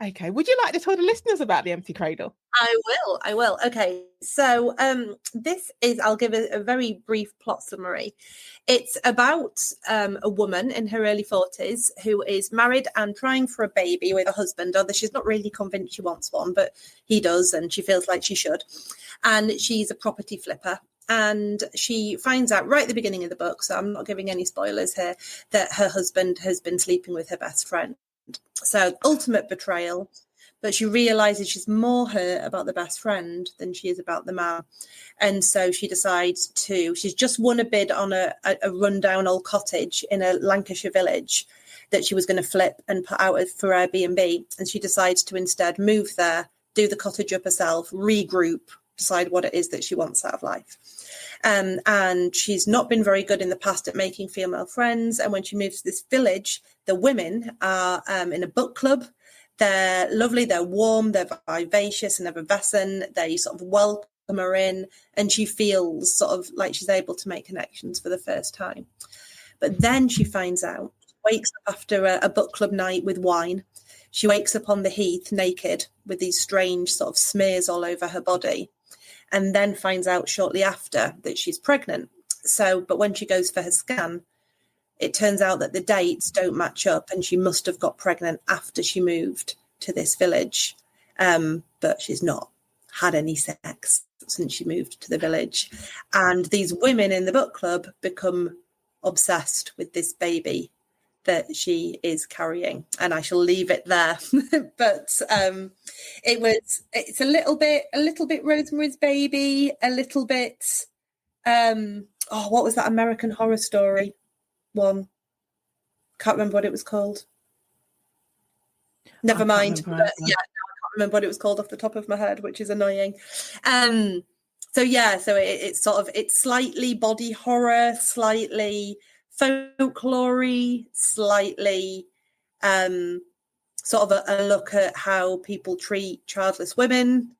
[SPEAKER 2] Okay. Would you like to tell the listeners about The Empty Cradle?
[SPEAKER 1] I will. Okay. So I'll give a very brief plot summary. It's about a woman in her early 40s who is married and trying for a baby with a husband, although she's not really convinced she wants one, but he does, and she feels like she should. And she's a property flipper. And she finds out right at the beginning of the book, so I'm not giving any spoilers here, that her husband has been sleeping with her best friend. So ultimate betrayal, but she realizes she's more hurt about the best friend than she is about the man. And so she decides she's just won a bid on a rundown old cottage in a Lancashire village that she was going to flip and put out for Airbnb. And she decides to instead move there, do the cottage up herself, regroup, decide what it is that she wants out of life. And she's not been very good in the past at making female friends. And when she moves to this village, the women are in a book club. They're lovely, they're warm, they're vivacious and effervescent. They sort of welcome her in, and she feels sort of like she's able to make connections for the first time. But then she finds out, wakes up after a book club night with wine. She wakes up on the heath naked with these strange sort of smears all over her body, and then finds out shortly after that she's pregnant. But when she goes for her scan, it turns out that the dates don't match up, and she must have got pregnant after she moved to this village. But she's not had any sex since she moved to the village. And these women in the book club become obsessed with this baby that she is carrying, and I shall leave it there. But it's a little bit Rosemary's Baby, a little bit what was that American Horror Story one? Can't remember what it was called. Never mind. But, I can't remember what it was called off the top of my head, which is annoying. So it's slightly body horror, slightly folklore-y, slightly sort of a look at how people treat childless women,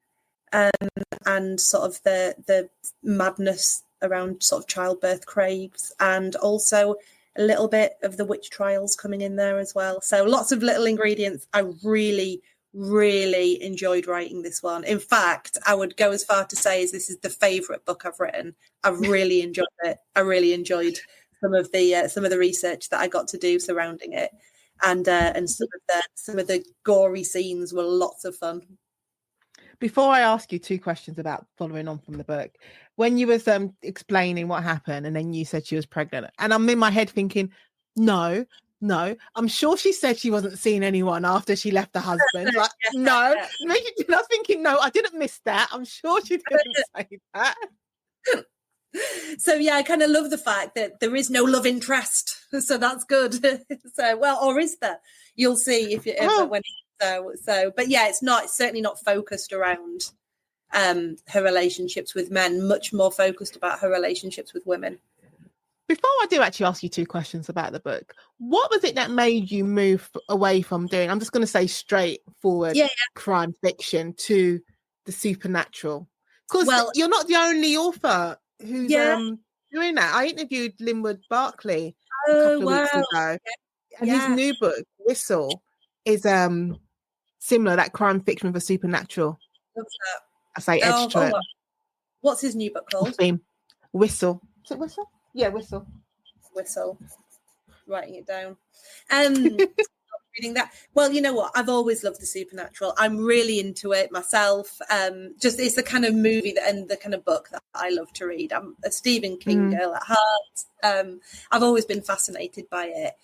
[SPEAKER 1] and sort of the madness around sort of childbirth craves, and also a little bit of the witch trials coming in there as well. So lots of little ingredients. I really, really enjoyed writing this one. In fact, I would go as far to say as this is the favourite book I've written. I've really enjoyed it. I really enjoyed some of the research that I got to do surrounding it, and some of the gory scenes were lots of fun.
[SPEAKER 2] Before I ask you two questions about following on from the book, when you was explaining what happened and then you said she was pregnant, and I'm in my head thinking, no, I'm sure she said she wasn't seeing anyone after she left the husband. Like, no. I was thinking, no, I didn't miss that. I'm sure she didn't say that.
[SPEAKER 1] So yeah, I kind of love the fact that there is no love interest, so that's good. So, well, or is there? You'll see if you ever when. So, but yeah, it's certainly not focused around her relationships with men. Much more focused about her relationships with women.
[SPEAKER 2] Before I do actually ask you two questions about the book, what was it that made you move away from doing, I'm just going to say straightforward crime fiction, to the supernatural? Because you're not the only author who's doing that. I interviewed Linwood Barkley a couple of weeks ago, and his new book, Whistle, is similar, that crime fiction with a supernatural.
[SPEAKER 1] Love that.
[SPEAKER 2] I say edge to it.
[SPEAKER 1] What's his new book called?
[SPEAKER 2] Whistle. Is it Whistle? Yeah, Whistle.
[SPEAKER 1] Writing it down. Reading that. Well, you know what? I've always loved the supernatural. I'm really into it myself. Just it's the kind of movie and the kind of book that I love to read. I'm a Stephen King girl at heart. I've always been fascinated by it,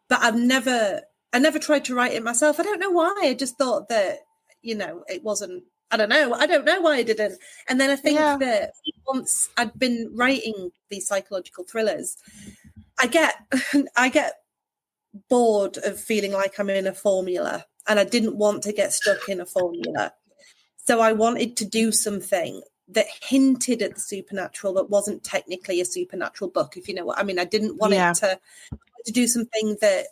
[SPEAKER 1] but I never tried to write it myself. I don't know why. I just thought that, it wasn't. I don't know why I didn't. And then I think that once I'd been writing these psychological thrillers, I get bored of feeling like I'm in a formula, and I didn't want to get stuck in a formula. So I wanted to do something that hinted at the supernatural that wasn't technically a supernatural book, if you know what I mean. I didn't want it to do something that,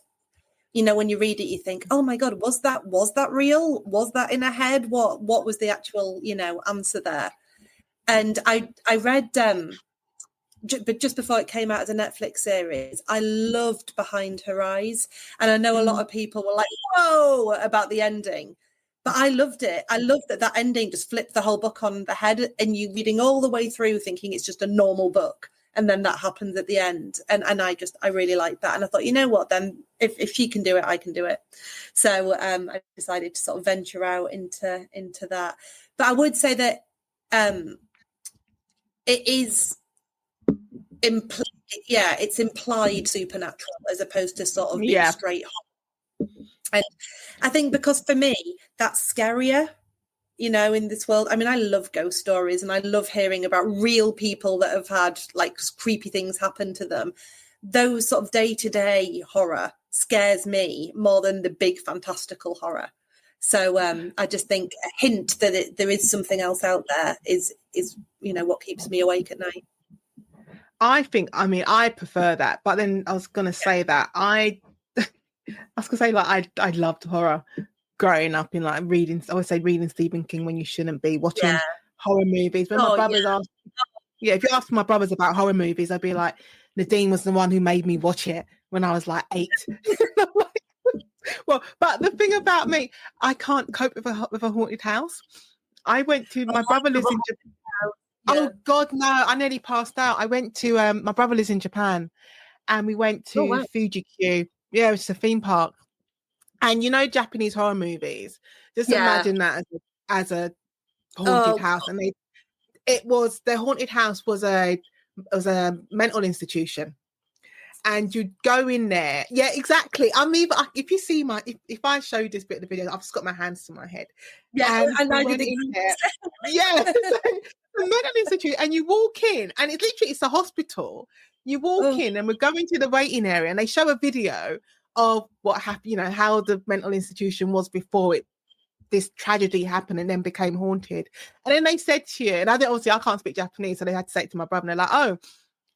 [SPEAKER 1] when you read it, you think, oh my God, was that real? Was that in her head? What was the actual, answer there? And I read, but just before it came out as a Netflix series, I loved Behind Her Eyes. And I know a lot of people were like, whoa, about the ending. But I loved it. I loved that ending just flipped the whole book on the head, and you reading all the way through thinking it's just a normal book. And then that happens at the end. And I really liked that. And I thought, you know what, then if she can do it, I can do it. So I decided to sort of venture out into that. But I would say that it is it's implied supernatural as opposed to sort of being straight on. And I think because for me, that's scarier. In this world. I mean, I love ghost stories, and I love hearing about real people that have had like creepy things happen to them. Those sort of day-to-day horror scares me more than the big fantastical horror. So I just think a hint that there is something else out there is what keeps me awake at night.
[SPEAKER 2] I prefer that, but then I was going to say that I loved horror growing up, in like reading. I would say reading Stephen King when you shouldn't be, watching horror movies. When my brothers asked, if you ask my brothers about horror movies, I'd be like, Nadine was the one who made me watch it when I was like 8. Well, but the thing about me, I can't cope with a haunted house. I went to my brother lives in Japan. Oh God, no! I nearly passed out. I went to my brother lives in Japan, and we went to Fuji-Q. Yeah, it's a theme park. And Japanese horror movies. Just imagine that as a haunted house, and the haunted house was a mental institution, and you'd go in there. Yeah, exactly. I mean, if you see if I showed this bit of the video, I've just got my hands to my head.
[SPEAKER 1] Yeah, and I did
[SPEAKER 2] in there. Yeah, the mental institute, and you walk in, and it's a hospital. You walk in, and we're going to the waiting area, and they show a video of what happened, how the mental institution was before it this tragedy happened and then became haunted. And then they said to you, and obviously I can't speak Japanese, so they had to say it to my brother, and they're like, oh,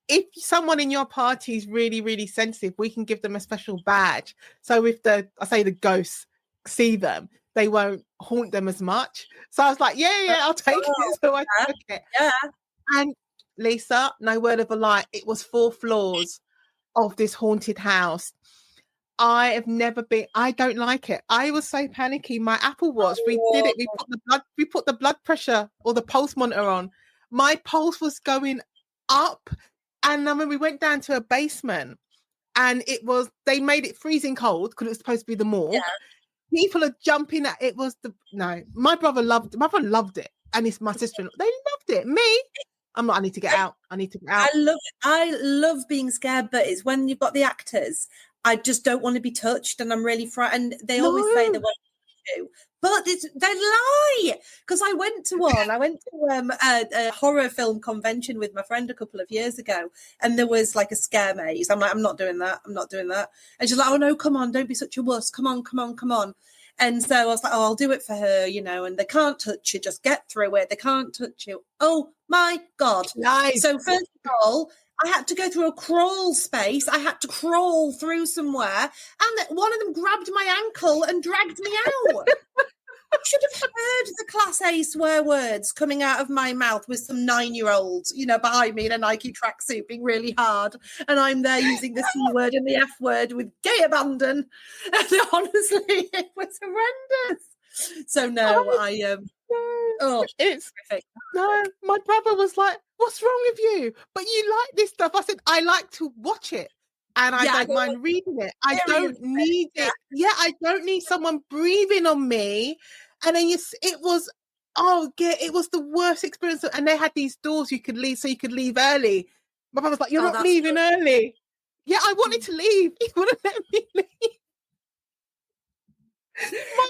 [SPEAKER 2] if someone in your party is really, really sensitive, we can give them a special badge. So if the ghosts see them, they won't haunt them as much. So I was like, yeah, I'll take it. So I took it.
[SPEAKER 1] Yeah.
[SPEAKER 2] And Lisa, no word of a lie, it was 4 floors of this haunted house. I don't like it. I was so panicky. My Apple Watch, we did it. We put the blood pressure or the pulse monitor on. My pulse was going up. And then when we went down to a basement, and they made it freezing cold because it was supposed to be the morgue. Yeah. People are jumping at it. My brother loved it. And it's my sister-in-law. They loved it. Me, I'm not, I need to get out. I love
[SPEAKER 1] it. I love being scared, but it's when you've got the actors, I just don't want to be touched, and I'm really frightened. They always say they won't touch you, but they lie. Because I went to a horror film convention with my friend a couple of years ago, and there was like a scare maze. I'm like, I'm not doing that. And she's like, oh no, come on, don't be such a wuss. Come on. And so I was like, oh, I'll do it for her, and they can't touch you. Just get through it. They can't touch you. Oh my God. Nice. So first of all, I had to go through a crawl space. I had to crawl through somewhere, and one of them grabbed my ankle and dragged me out. I should have heard the Class A swear words coming out of my mouth with some 9-year-olds, behind me in a Nike tracksuit being really hard. And I'm there using the C word and the F word with gay abandon. And honestly, it was horrendous. So
[SPEAKER 2] it's terrific. No, my brother was like, what's wrong with you? But you like this stuff. I said, I like to watch it. And I don't mind reading it. I don't need it. Yeah, I don't need someone breathing on me. And then it was the worst experience. And they had these doors you could leave, so you could leave early. My brother was like, you're not leaving early. Yeah, I wanted to leave. He wouldn't let me leave.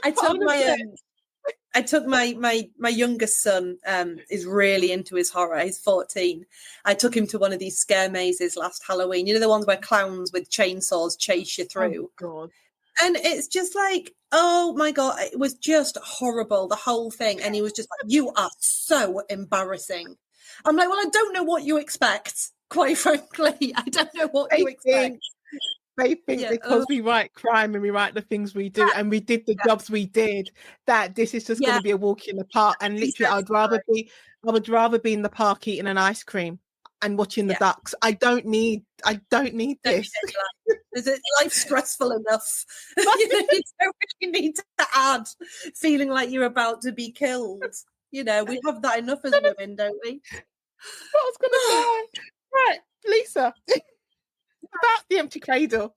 [SPEAKER 1] I took my youngest son is really into his horror. He's 14. I took him to one of these scare mazes last Halloween. The ones where clowns with chainsaws chase you through.
[SPEAKER 2] Oh God.
[SPEAKER 1] And it's just like, oh my God, it was just horrible, the whole thing. And he was just like, you are so embarrassing. I'm like, well, I don't know what you expect, quite frankly. I don't know what you expect.
[SPEAKER 2] They think because we write crime and we write the things we do and we did the jobs we did, that this is just going to be a walk in the park. And literally, I would rather be in the park eating an ice cream and watching the ducks. I don't need this.
[SPEAKER 1] Is it life stressful enough? You don't really need to add feeling like you're about to be killed. We have that enough as women, don't we?
[SPEAKER 2] I was going to say, right, Lisa. About the empty cradle.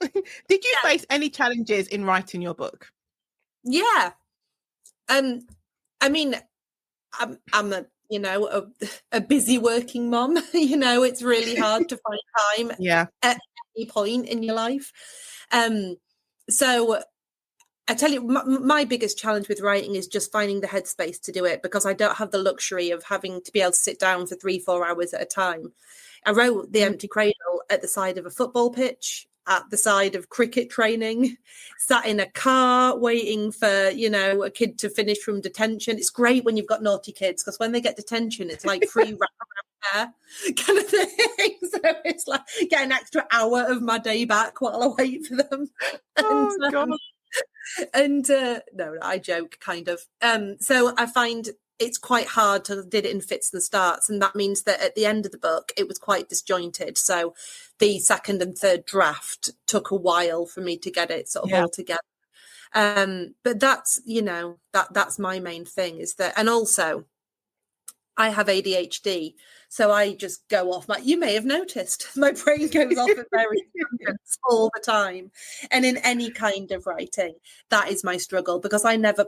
[SPEAKER 2] Did you face any challenges in writing your book?
[SPEAKER 1] Yeah. I mean, I'm a busy working mom. It's really hard to find time at any point in your life. So I tell you, my biggest challenge with writing is just finding the headspace to do it, because I don't have the luxury of having to be able to sit down for 3-4 hours at a time. I wrote The Empty Cradle at the side of a football pitch, at the side of cricket training, sat in a car waiting for, a kid to finish from detention. It's great when you've got naughty kids, because when they get detention, it's like free wraparound hair kind of thing. So it's like get an extra hour of my day back while I wait for them.
[SPEAKER 2] God.
[SPEAKER 1] No, I joke kind of. So I find it's quite hard to did it in fits and starts, and that means that at the end of the book it was quite disjointed. So the second and third draft took a while for me to get it sort of all together. But that's that's my main thing, is that, and also I have ADHD, so I just go off. You may have noticed my brain goes off at various tangents all the time. And in any kind of writing, that is my struggle, because I never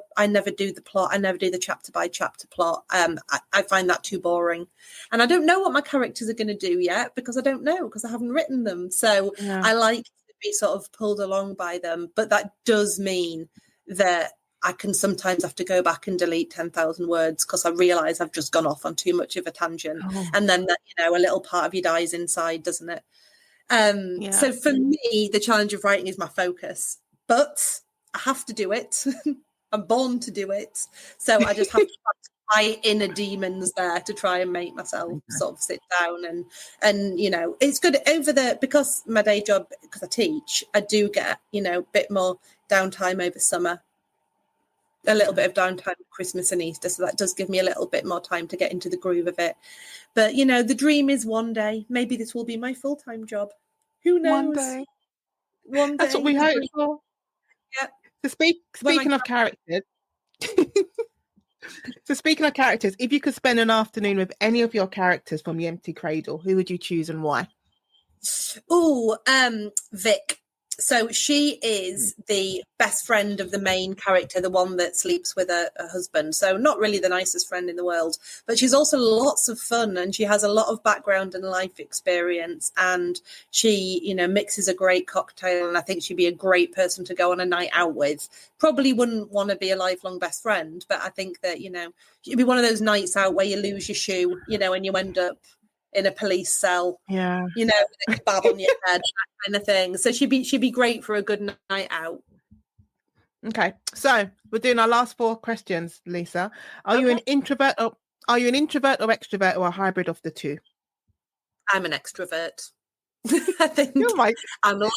[SPEAKER 1] do the plot. I never do the chapter by chapter plot. I find that too boring, and I don't know what my characters are going to do yet, because I don't know, because I haven't written them. So I like to be sort of pulled along by them, but that does mean that I can sometimes have to go back and delete 10,000 words, because I realise I've just gone off on too much of a tangent. And then, a little part of you dies inside, doesn't it? So for me, the challenge of writing is my focus, but I have to do it. I'm born to do it. So I just have to fight my inner demons there to try and make myself sort of sit down and you know, it's good because my day job, because I teach, I do get, you know, a bit more downtime over summer, a little bit of downtime at Christmas and Easter, so that does give me a little bit more time to get into the groove of it. But you know, the dream is one day maybe this will be my full-time job. Who knows? One day
[SPEAKER 2] That's what we hope for.
[SPEAKER 1] Yeah.
[SPEAKER 2] So speaking of characters, if you could spend an afternoon with any of your characters from The Empty Cradle, who would you choose and why?
[SPEAKER 1] Oh, Vic. So she is the best friend of the main character, the one that sleeps with her husband. So not really the nicest friend in the world, but she's also lots of fun and she has a lot of background and life experience. And she, you know, mixes a great cocktail. And I think she'd be a great person to go on a night out with. Probably wouldn't want to be a lifelong best friend, but I think that, you know, she'd be one of those nights out where you lose your shoe, you know, and you end up in a police cell,
[SPEAKER 2] yeah,
[SPEAKER 1] you know, with a kebab on your head, that kind of thing. So she'd be great for a good night out.
[SPEAKER 2] Okay, so we're doing our last 4 questions, Lisa. Are you an introvert or extrovert or a hybrid of the two?
[SPEAKER 1] I'm an extrovert. I think I'm loud.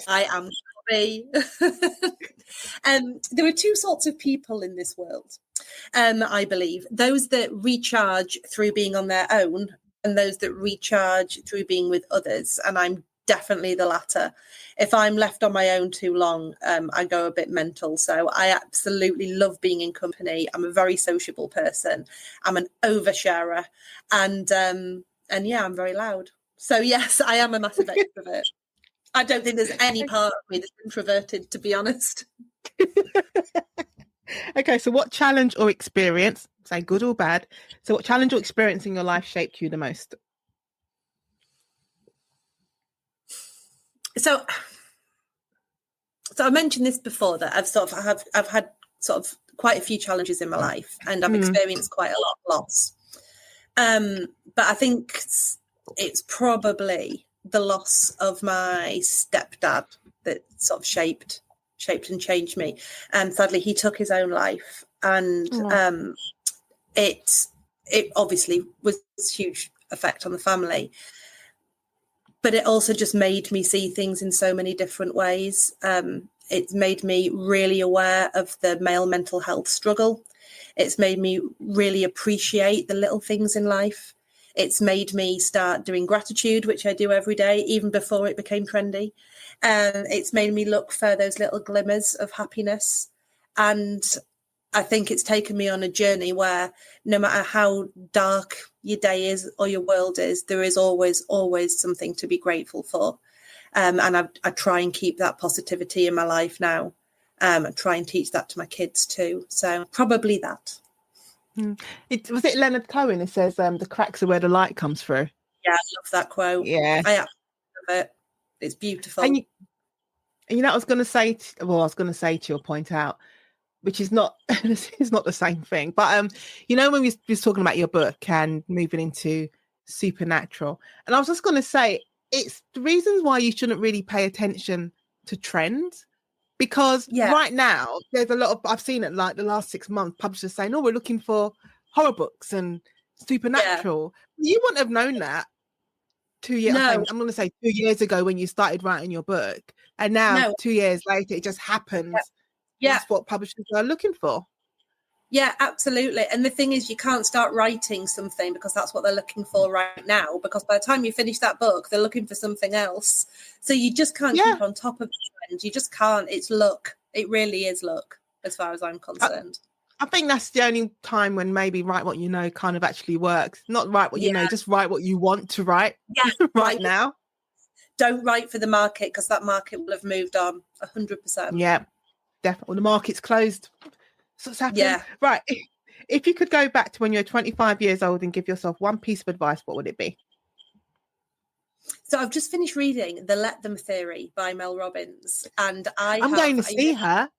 [SPEAKER 1] I am happy. There are 2 sorts of people in this world, I believe. Those that recharge through being on their own and those that recharge through being with others. And I'm definitely the latter. If I'm left on my own too long, I go a bit mental. So I absolutely love being in company. I'm a very sociable person. I'm an oversharer. And yeah, I'm very loud. So yes, I am a massive extrovert. I don't think there's any part of me that's introverted, to be honest.
[SPEAKER 2] Okay, so what challenge or experience, say good or bad, so what challenge or experience in your life shaped you the most?
[SPEAKER 1] So I mentioned this before, that I've had sort of quite a few challenges in my life and I've experienced quite a lot of loss. But I think it's probably the loss of my stepdad that sort of shaped and changed me. And sadly, he took his own life, and it obviously was a huge effect on the family. But it also just made me see things in so many different ways. It's made me really aware of the male mental health struggle. It's made me really appreciate the little things in life. It's made me start doing gratitude, which I do every day, even before it became trendy. It's made me look for those little glimmers of happiness. And I think it's taken me on a journey where no matter how dark your day is or your world is, there is always something to be grateful for. And I try and keep that positivity in my life now. I try and teach that to my kids too. So probably that.
[SPEAKER 2] Was it Leonard Cohen who says the cracks are where the light comes through?
[SPEAKER 1] Yeah, I love that quote.
[SPEAKER 2] Yeah,
[SPEAKER 1] I absolutely love it. It's beautiful.
[SPEAKER 2] And you know, I was going to say to you or point out, which is not it's not the same thing, but you know, when we was talking about your book and moving into supernatural, and I was just going to say it's the reasons why you shouldn't really pay attention to trends. Because right now, there's a lot of, I've seen it like the last 6 months, publishers saying, we're looking for horror books and supernatural. You wouldn't have known that 2 years, I'm going to say 2 years ago when you started writing your book. And now 2 years later, it just happens. Yeah. That's what publishers are looking for.
[SPEAKER 1] Yeah, absolutely. And the thing is, you can't start writing something because that's what they're looking for right now. Because by the time you finish that book, they're looking for something else. So you just can't keep on top of the trends. You just can't. It's luck. It really is luck, as far as I'm concerned.
[SPEAKER 2] I think that's the only time when maybe write what you know kind of actually works. Not write what you know, just write what you want to write right now.
[SPEAKER 1] Don't write for the market because that market will have moved on 100%.
[SPEAKER 2] Yeah, definitely. The market's closed. So what's happening?
[SPEAKER 1] Yeah.
[SPEAKER 2] Right. If you could go back to when you're 25 years old and give yourself one piece of advice, what would it be?
[SPEAKER 1] So I've just finished reading The Let Them Theory by Mel Robbins. And I'm
[SPEAKER 2] going to see her.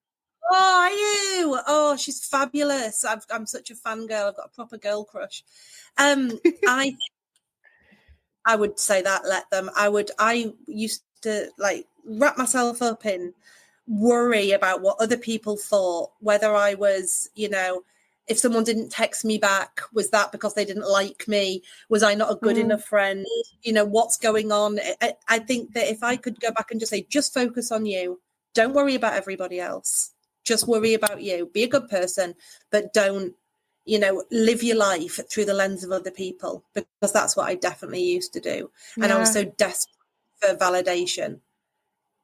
[SPEAKER 1] Oh, are you? Oh, she's fabulous. I'm such a fangirl. I've got a proper girl crush. I would say that let them. I used to like wrap myself up in worry about what other people thought, whether I was, if someone didn't text me back, was that because they didn't like me? Was I not a good enough friend? What's going on? I think that if I could go back and just say, just focus on you. Don't worry about everybody else. Just worry about you. Be a good person, but don't, live your life through the lens of other people, because that's what I definitely used to do. And I was so desperate for validation.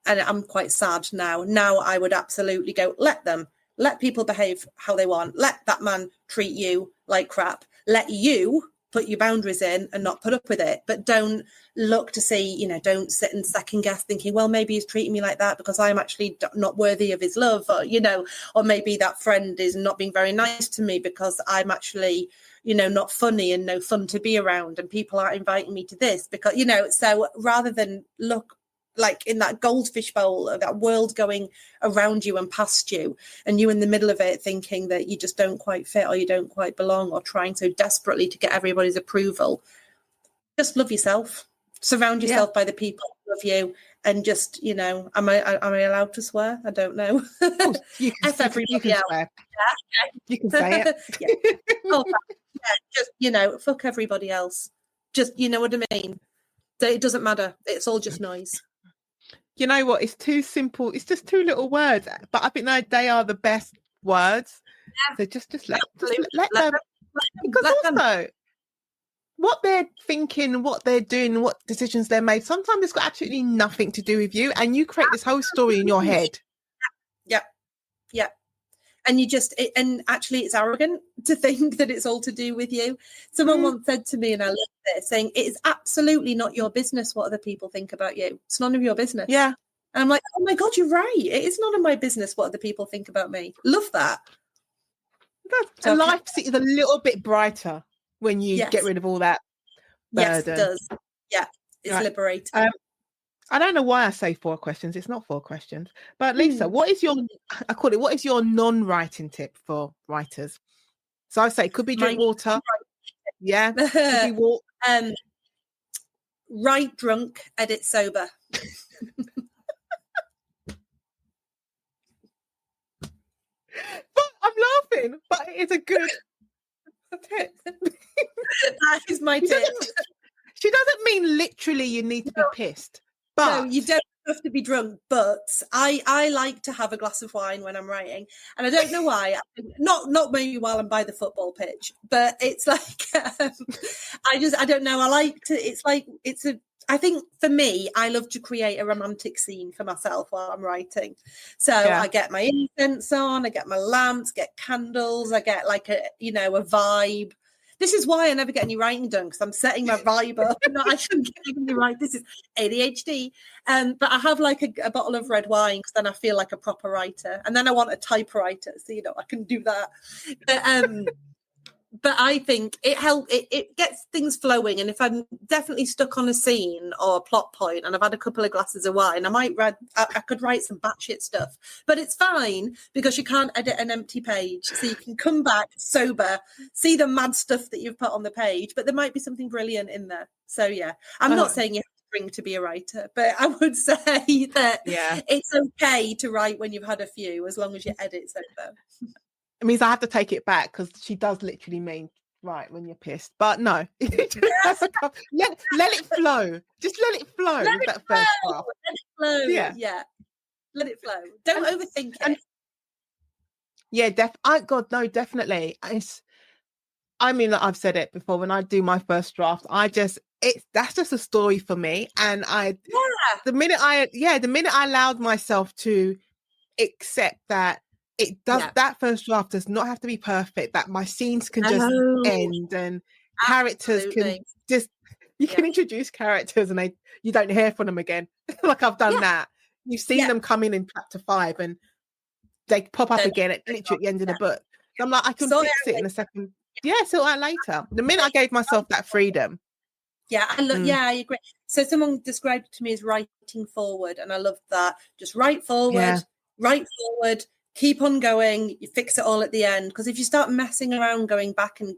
[SPEAKER 1] And I'm quite sad now. Now I would absolutely go, let people behave how they want. Let that man treat you like crap. Let you put your boundaries in and not put up with it. But don't look to see, don't sit and second guess thinking, well, maybe he's treating me like that because I'm actually not worthy of his love. Or maybe that friend is not being very nice to me because I'm actually, not funny and no fun to be around, and people aren't inviting me to this because, so rather than look like in that goldfish bowl of that world going around you and past you, and you in the middle of it thinking that you just don't quite fit or you don't quite belong, or trying so desperately to get everybody's approval, just love yourself. Surround yourself by the people who love you, and just, am I allowed to swear? I don't know.
[SPEAKER 2] You can,
[SPEAKER 1] everybody else.
[SPEAKER 2] Swear. You can say
[SPEAKER 1] it. Just, fuck everybody else. Just, you know what I mean? It doesn't matter. It's all just noise.
[SPEAKER 2] You know what? It's too simple. It's just two little words, but I think they are the best words. Yeah. So just let them. Because also, what they're thinking, what they're doing, what decisions they're made, sometimes it's got absolutely nothing to do with you, and you create this whole story in your head.
[SPEAKER 1] Yeah. And and actually it's arrogant to think that it's all to do with you. Someone once said to me, and I love this, saying, it is absolutely not your business what other people think about you. It's none of your business.
[SPEAKER 2] Yeah.
[SPEAKER 1] And I'm like, oh my God, you're right. It is none of my business what other people think about me. Love that.
[SPEAKER 2] So life is a little bit brighter when you get rid of all that burden.
[SPEAKER 1] Yes, it does. Yeah, it's liberating.
[SPEAKER 2] I don't know why I say 4 questions. It's not 4 questions. But Lisa, what is your non-writing tip for writers? So I say it could be drink water. Yeah. Could be walk.
[SPEAKER 1] Write drunk, edit sober.
[SPEAKER 2] But I'm laughing, but it's a good tip.
[SPEAKER 1] That is my tip.
[SPEAKER 2] She doesn't mean literally you need to be pissed. But
[SPEAKER 1] no, you don't have to be drunk, but I like to have a glass of wine when I'm writing, and I don't know why. Not maybe while I'm by the football pitch, but it's like I don't know. I like to. I think for me, I love to create a romantic scene for myself while I'm writing. So I get my incense on, I get my lamps, get candles, I get like a vibe. This is why I never get any writing done, because I'm setting my vibe up. I shouldn't get even right. This is ADHD. But I have like a bottle of red wine, because then I feel like a proper writer. And then I want a typewriter, so I can do that. But I think it gets things flowing. And if I'm definitely stuck on a scene or a plot point and I've had a couple of glasses of wine, I could write some batshit stuff. But it's fine, because you can't edit an empty page. So you can come back sober, see the mad stuff that you've put on the page, but there might be something brilliant in there. So yeah, I'm not saying you have to drink to be a writer, but I would say that it's okay to write when you've had a few, as long as you edit sober.
[SPEAKER 2] It means I have to take it back, because she does literally mean right when you're pissed. But no, let it flow. Just let it flow. Let it
[SPEAKER 1] flow. Yeah. Let it flow. Don't overthink it.
[SPEAKER 2] Yeah, definitely. I've said it before. When I do my first draft, that's just a story for me. And the minute I allowed myself to accept that. It does. That first draft does not have to be perfect. That my scenes can just end, and characters can just can introduce characters, and you don't hear from them again. Like I've done that. You've seen them come in chapter 5, and they pop up again at literally at the end of the book. So I'm like, I can fix it in a second. Yeah, sort out later. The minute I gave myself that freedom.
[SPEAKER 1] Yeah, I agree. So someone described it to me as writing forward, and I love that. Just write forward. Keep on going, you fix it all at the end. Because if you start messing around, going back and,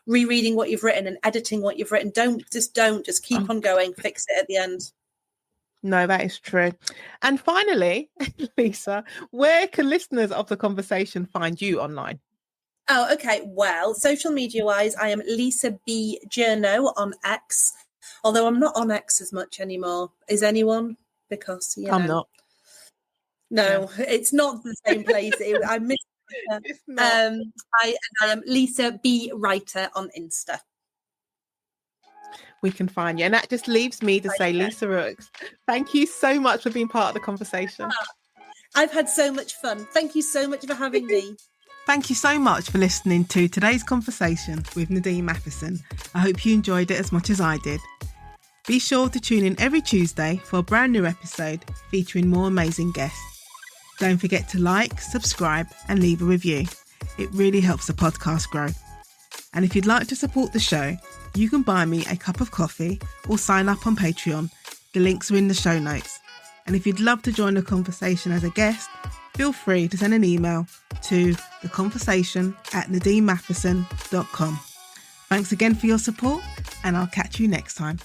[SPEAKER 1] rereading what you've written and editing what you've written, just keep on going, fix it at the end.
[SPEAKER 2] No, that is true. And finally, Lisa, where can listeners of the conversation find you online?
[SPEAKER 1] Oh, okay. Well, social media wise, I am Lisa B. Journo on X, although I'm not on X as much anymore. Is anyone? Because,
[SPEAKER 2] I'm not.
[SPEAKER 1] No, it's not the same place. I miss
[SPEAKER 2] It's not.
[SPEAKER 1] I am Lisa B. Writer on Insta.
[SPEAKER 2] We can find you. And that just leaves me to say, Lisa Rookes, thank you so much for being part of the conversation.
[SPEAKER 1] I've had so much fun. Thank you so much for having me.
[SPEAKER 2] Thank you so much for listening to today's conversation with Nadine Matheson. I hope you enjoyed it as much as I did. Be sure to tune in every Tuesday for a brand new episode featuring more amazing guests. Don't forget to like, subscribe and leave a review. It really helps the podcast grow. And if you'd like to support the show, you can buy me a cup of coffee or sign up on Patreon. The links are in the show notes. And if you'd love to join the conversation as a guest, feel free to send an email to theconversation@nadinematheson.com. Thanks again for your support, and I'll catch you next time.